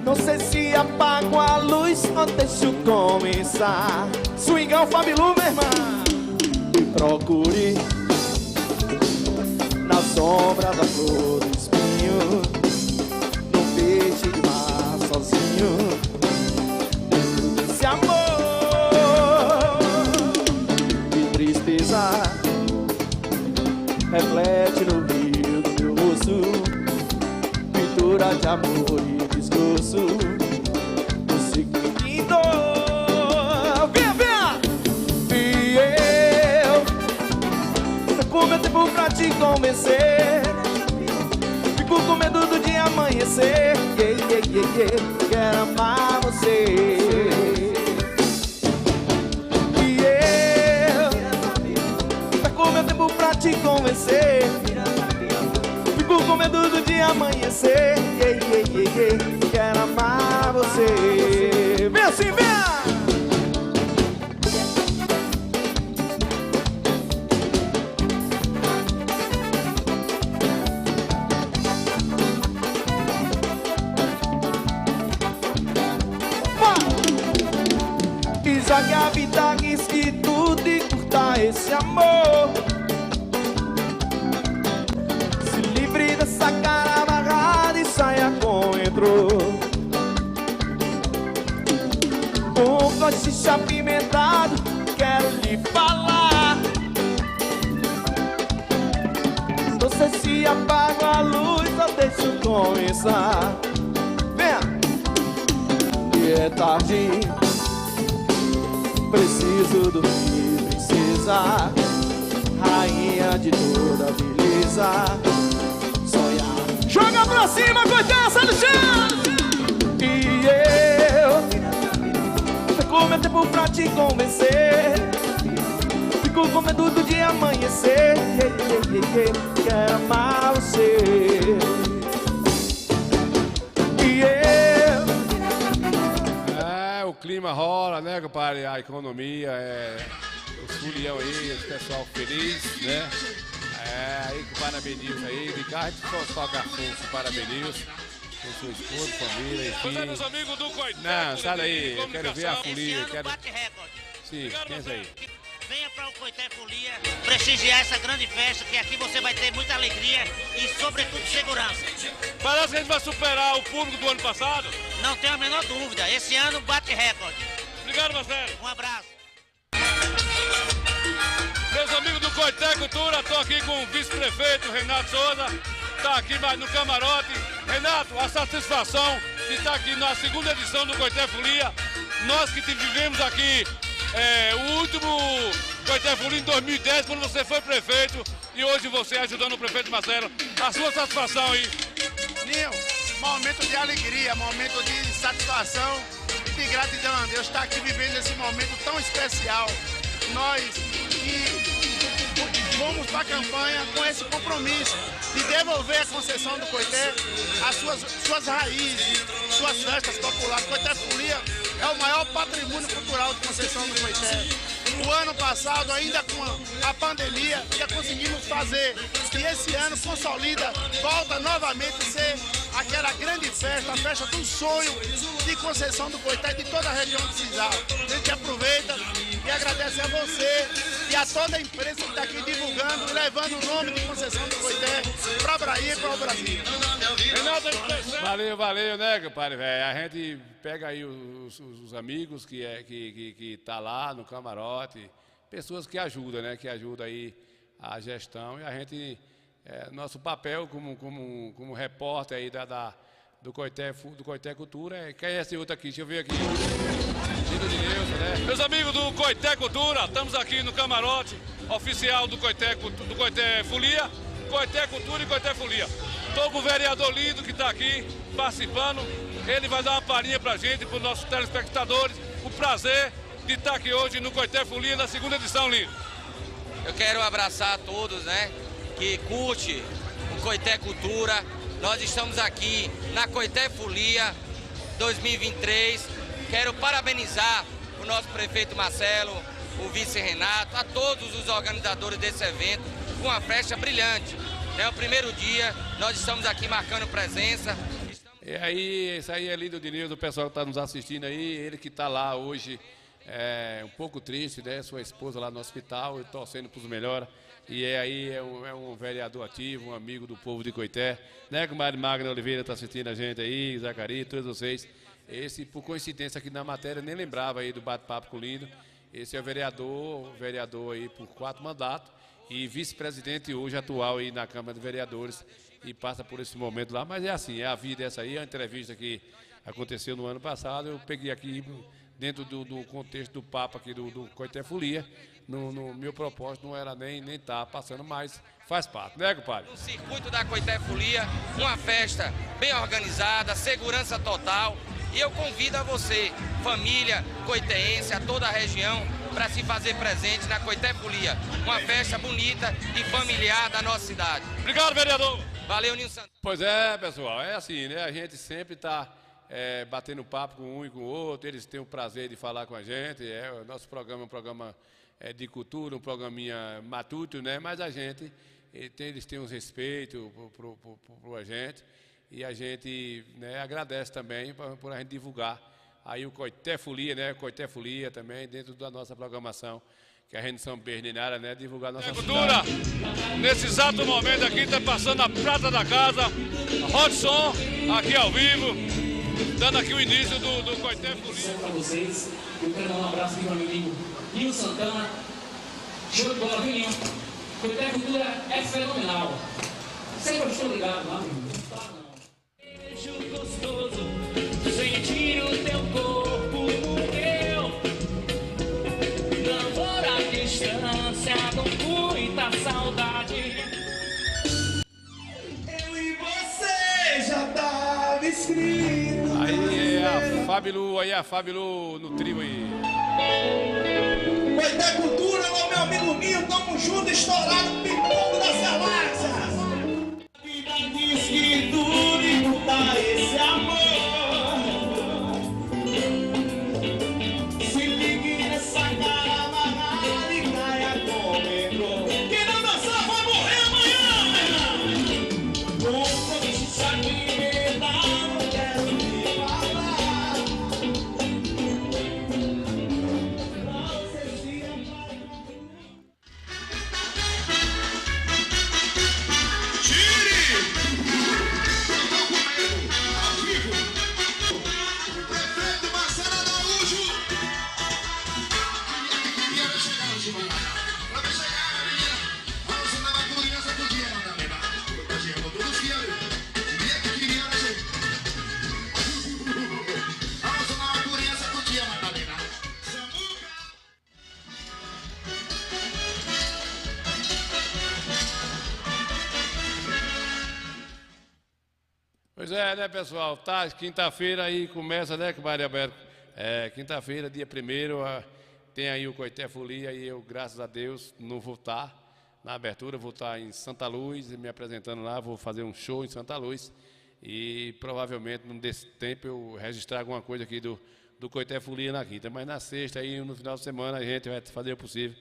Speaker 21: Não sei se apago a luz ou deixo começar. Swingão Fabilu, meu irmão. Me procure na sombra da flor do espinho, num peixe de mar sozinho. Esse amor de tristeza reflete no rio do meu rosto, pintura de amor e discurso. Você que me dor, venha, venha! E eu com meu tempo pra te convencer, fico com medo do dia amanhecer. Quero amar você. E eu com meu tempo pra te convencer, fico com medo do dia amanhecer. Quero amar você. Vem assim, vem! E já que a vida risque tudo e curta esse amor, se livre dessa cara amarrada e saia com entrou. Um cochicha apimentado, quero lhe falar. Não sei se apago a luz ou deixo começar. Venha! E é tarde, preciso dormir, princesa, rainha de toda beleza. Sonhar, joga pra cima, coitada, sai do chão! E eu com meu tempo pra te convencer, fico com medo do dia amanhecer. Quero amar você. E
Speaker 1: o clima rola, né, compadre? A economia, o fulião aí, o pessoal feliz, né? Aí com parabéns aí, de carro só garçom com parabéns, com sua esposa, família, enfim.
Speaker 17: Meus amigos do Coité.
Speaker 1: Não, sai daí, eu quero ver a folia, eu quero... Sim, pensa aí.
Speaker 22: Venha para o Coité Folia prestigiar essa grande festa, que aqui você vai ter muita alegria e, sobretudo, segurança.
Speaker 17: Parece que a gente vai superar o público do ano passado.
Speaker 22: Não tenho a menor dúvida, esse ano bate recorde.
Speaker 17: Obrigado, Marcelo.
Speaker 22: Um abraço.
Speaker 17: Meus amigos do Coité Cultura, estou aqui com o vice-prefeito Renato Souza, está aqui mais no camarote. Renato, a satisfação de estar aqui na segunda edição do Coité Folia. Nós que vivemos aqui o último Coité Folia em 2010, quando você foi prefeito, e hoje você ajudando o prefeito Marcelo. A sua satisfação aí?
Speaker 23: Ninho, momento de alegria, momento de satisfação e de gratidão a Deus estar aqui vivendo esse momento tão especial. Nós que fomos para a campanha com esse compromisso de devolver a concessão do Coité às suas raízes, suas festas populares. Coité Folia é o maior patrimônio cultural de Conceição do Coité. O ano passado, ainda com a pandemia, já conseguimos fazer. E esse ano consolida, volta novamente a ser aquela grande festa, a festa do sonho de Conceição do Coité e de toda a região de Cisal. A gente aproveita e agradece a você e a toda a imprensa que está aqui divulgando e levando o nome de Conceição do Coité para a Bahia e para o Brasil.
Speaker 1: Valeu, né, compadre, velho? A gente pega aí os amigos que tá lá no camarote, pessoas que ajudam, né? Que ajudam aí a gestão, e a gente, nosso papel como repórter aí do Coité Cultura, quem é esse outro aqui? Deixa eu ver aqui. Né?
Speaker 17: Meus amigos do Coité Cultura, estamos aqui no camarote oficial do Coité Folia, Coité Cultura e Coité Folia. Estou com o vereador Lindo que está aqui participando. Ele vai dar uma palhinha para a gente, para os nossos telespectadores. O prazer de estar aqui hoje no Coité Folia, na segunda edição, Lindo.
Speaker 24: Eu quero abraçar a todos, né, que curte o Coité Cultura. Nós estamos aqui na Coité Folia 2023. Quero parabenizar o nosso prefeito Marcelo, o vice Renato, a todos os organizadores desse evento. com uma festa brilhante. É o primeiro dia, nós estamos aqui marcando presença.
Speaker 1: E aí, isso aí é lindo de Deus, o pessoal que está nos assistindo aí, ele que está lá hoje, um pouco triste, né? Sua esposa lá no hospital, torcendo para os melhores. E aí é um vereador ativo, um amigo do povo de Coité, né? Que o Mário Magno Oliveira está assistindo a gente aí, Zacarias, todos vocês. Esse, por coincidência aqui na matéria, nem lembrava aí do bate-papo com o Lindo. Esse é o vereador aí por 4 mandatos e vice-presidente hoje atual aí na Câmara de Vereadores e passa por esse momento lá. Mas é assim, é a vida essa aí, a entrevista que aconteceu no ano passado, eu peguei aqui dentro do contexto do papo aqui do Coité Folia. No meu propósito não era nem tá passando, mas faz parte, né, compadre?
Speaker 24: O circuito da Coité Folia, uma festa bem organizada, segurança total. E eu convido a você, família coiteense, a toda a região, para se fazer presente na Coité Folia. Uma festa bonita e familiar da nossa cidade.
Speaker 1: Obrigado, vereador!
Speaker 24: Valeu, Nilson Santos.
Speaker 1: Pois é, pessoal, é assim, né? A gente sempre está batendo papo com um e com o outro, eles têm o prazer de falar com a gente. O nosso programa é um programa de cultura, um programinha matuto, né? Mas a gente, eles têm um respeito por a gente. E a gente, né, agradece também por a gente divulgar aí o Coité Folia, né? Coité Folia também dentro da nossa programação, que a gente São Bernardo, né? Divulgar nossa
Speaker 2: cultura. Nesse exato momento aqui está passando a prata da casa, Rodson, aqui ao vivo, dando aqui o início do Coité Folia.
Speaker 19: Para vocês, eu quero dar um abraço aqui para meu amigo Nilson Santana. Show de bola, viu, Nilson? Coité Cultura é fenomenal. Sempre estou ligado lá, meu. Gostoso, sentir o teu corpo no meu, namoro à distância com muita saudade. Eu e você já tava escrito.
Speaker 1: Aí é a Fábio no trio aí.
Speaker 19: Coité Cultura, meu amigo Ninho, tamo junto, estourado, pipoco das galáxias. Diz que tudo muda esse amor. Se ligue nessa cara amarrada e caia como entrou. Quem não dançar vai morrer amanhã. Como se alimentar, não quero me falar.
Speaker 1: Pois é, né, pessoal? Tá, quinta-feira aí começa, né, Maria Alberto? Quinta-feira, dia 1º, tem aí o Coité Folia e eu, graças a Deus, não vou estar na abertura, vou estar em Santa Luz, me apresentando lá, vou fazer um show em Santa Luz e provavelmente, num desse tempo, eu registrar alguma coisa aqui do Coité Folia na quinta. Mas na sexta, aí, no final de semana, a gente vai fazer o possível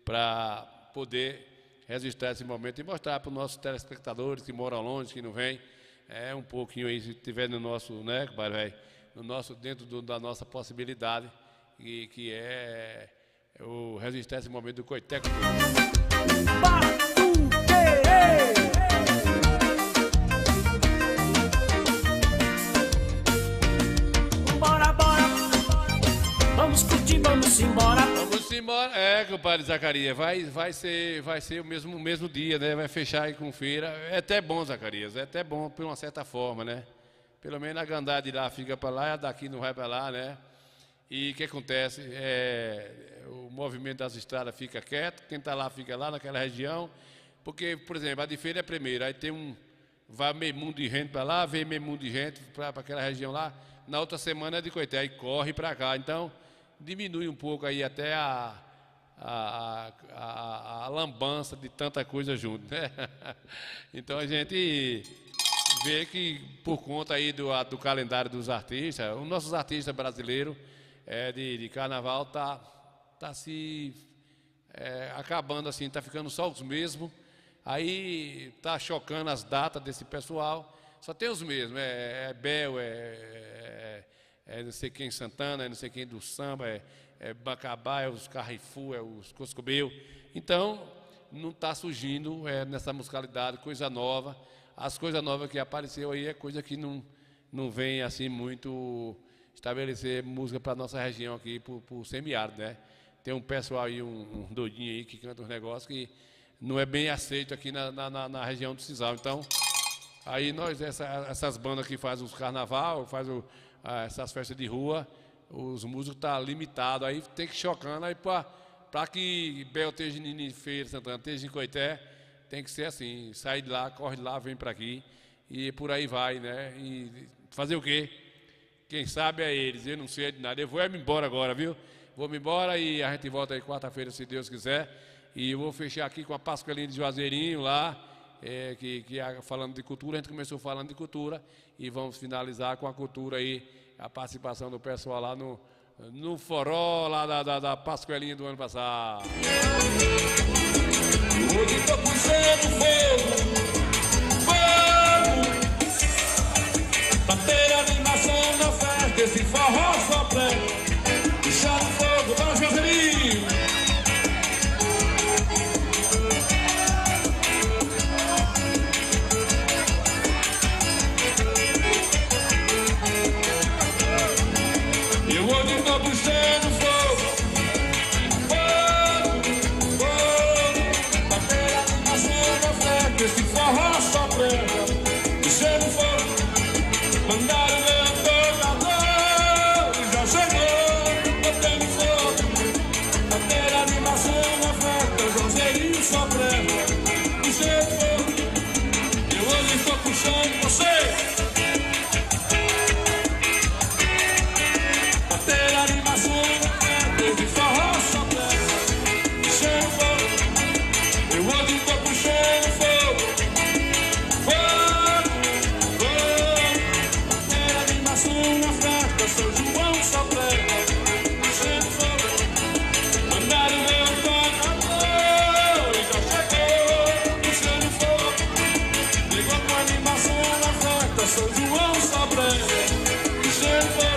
Speaker 1: para poder registrar esse momento e mostrar para os nossos telespectadores que moram longe, que não vêm, um pouquinho aí, se tiver no nosso, né, no nosso, dentro da nossa possibilidade, e que é o registrar esse momento do Coité Cultura.
Speaker 19: Bora, bora, vamos curtir, vamos embora.
Speaker 1: Vamos embora, compadre Zacarias, vai ser o mesmo dia, né? Vai fechar aí com feira. É até bom, Zacarias, é até bom por uma certa forma, né? Pelo menos a gandada de lá fica para lá, a daqui não vai para lá, né? E o que acontece? O movimento das estradas fica quieto, quem está lá fica lá naquela região, porque, por exemplo, a de feira é a primeira, aí vai meio mundo de gente para lá, vem meio mundo de gente para aquela região lá, na outra semana é de Coité, aí corre para cá, então diminui um pouco aí até a lambança de tanta coisa junto, né? Então a gente vê que por conta aí do calendário dos artistas, os nossos artistas brasileiros de carnaval tá se acabando assim, tá ficando só os mesmos, Aí tá chocando as datas desse pessoal, só tem os mesmos, é Bel, não sei quem Santana, é não sei quem do samba, é Bacabá, é os Carrefour, é os Coscobeu. Então, não está surgindo nessa musicalidade, coisa nova. As coisas novas que apareceu aí é coisa que não vem assim muito estabelecer música para a nossa região aqui, por semiárido, né? Tem um pessoal aí, um doidinho aí que canta uns negócios que não é bem aceito aqui na região do Cisal. Então, aí nós, essas bandas que fazem os carnaval, fazem essas festas de rua, os músicos estão limitados, aí tem que ir chocando, aí para que Bel esteja em Feira Santana, esteja em Coité, tem que ser assim, sai de lá, corre de lá, vem para aqui, e por aí vai, né? E fazer o quê? Quem sabe é eles, eu não sei de nada. Eu vou me embora agora, viu? Vou-me embora e a gente volta aí quarta-feira, se Deus quiser. E eu vou fechar aqui com a Pascoalinha de Juazeirinho lá, falando de cultura. A gente começou falando de cultura e vamos finalizar com a cultura aí, a participação do pessoal lá no forró lá da Pascoalinha do ano passado.
Speaker 19: Hoje tô puxando fogo, pra ter animação na festa, esse forró só presta. Puxando fogo, para o Juazeirinho. Eu hoje tô puxando fogo, pra ter animação na festa, esse forró só presta. Puxando fogo, mandaram meu governador, já chegou, botando fogo, pra ter animação na festa, Juazeirinho só presta. Puxando fogo, eu hoje estou puxando você. Esse forró só presta, puxando fogo. Eu hoje tô puxando fogo, ter animação na festa, São João só presta, puxando fogo. Mandaram meu governador e já chegou, puxando fogo. Ligou com animação na festa, São João só presta, puxando fogo.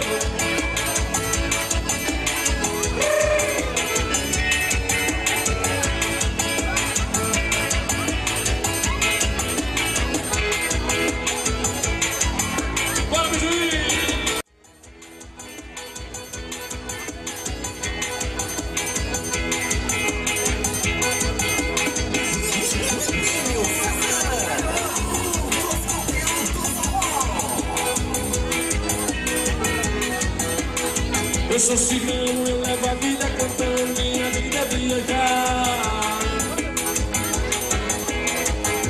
Speaker 19: Eu sou cigano, eu levo a vida cantando, minha vida é viajar.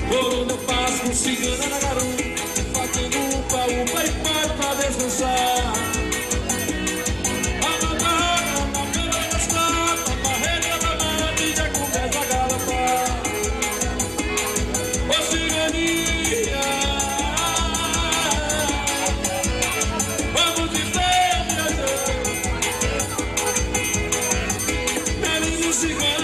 Speaker 19: Por onde eu passo com cigana na garupa, fazendo upa-upa e paro pra descansar. A mandada na beira da estrada, a barreira da mata e já começa a galopar. Ô ciganinha, vamos dizer, minha gente, cigano.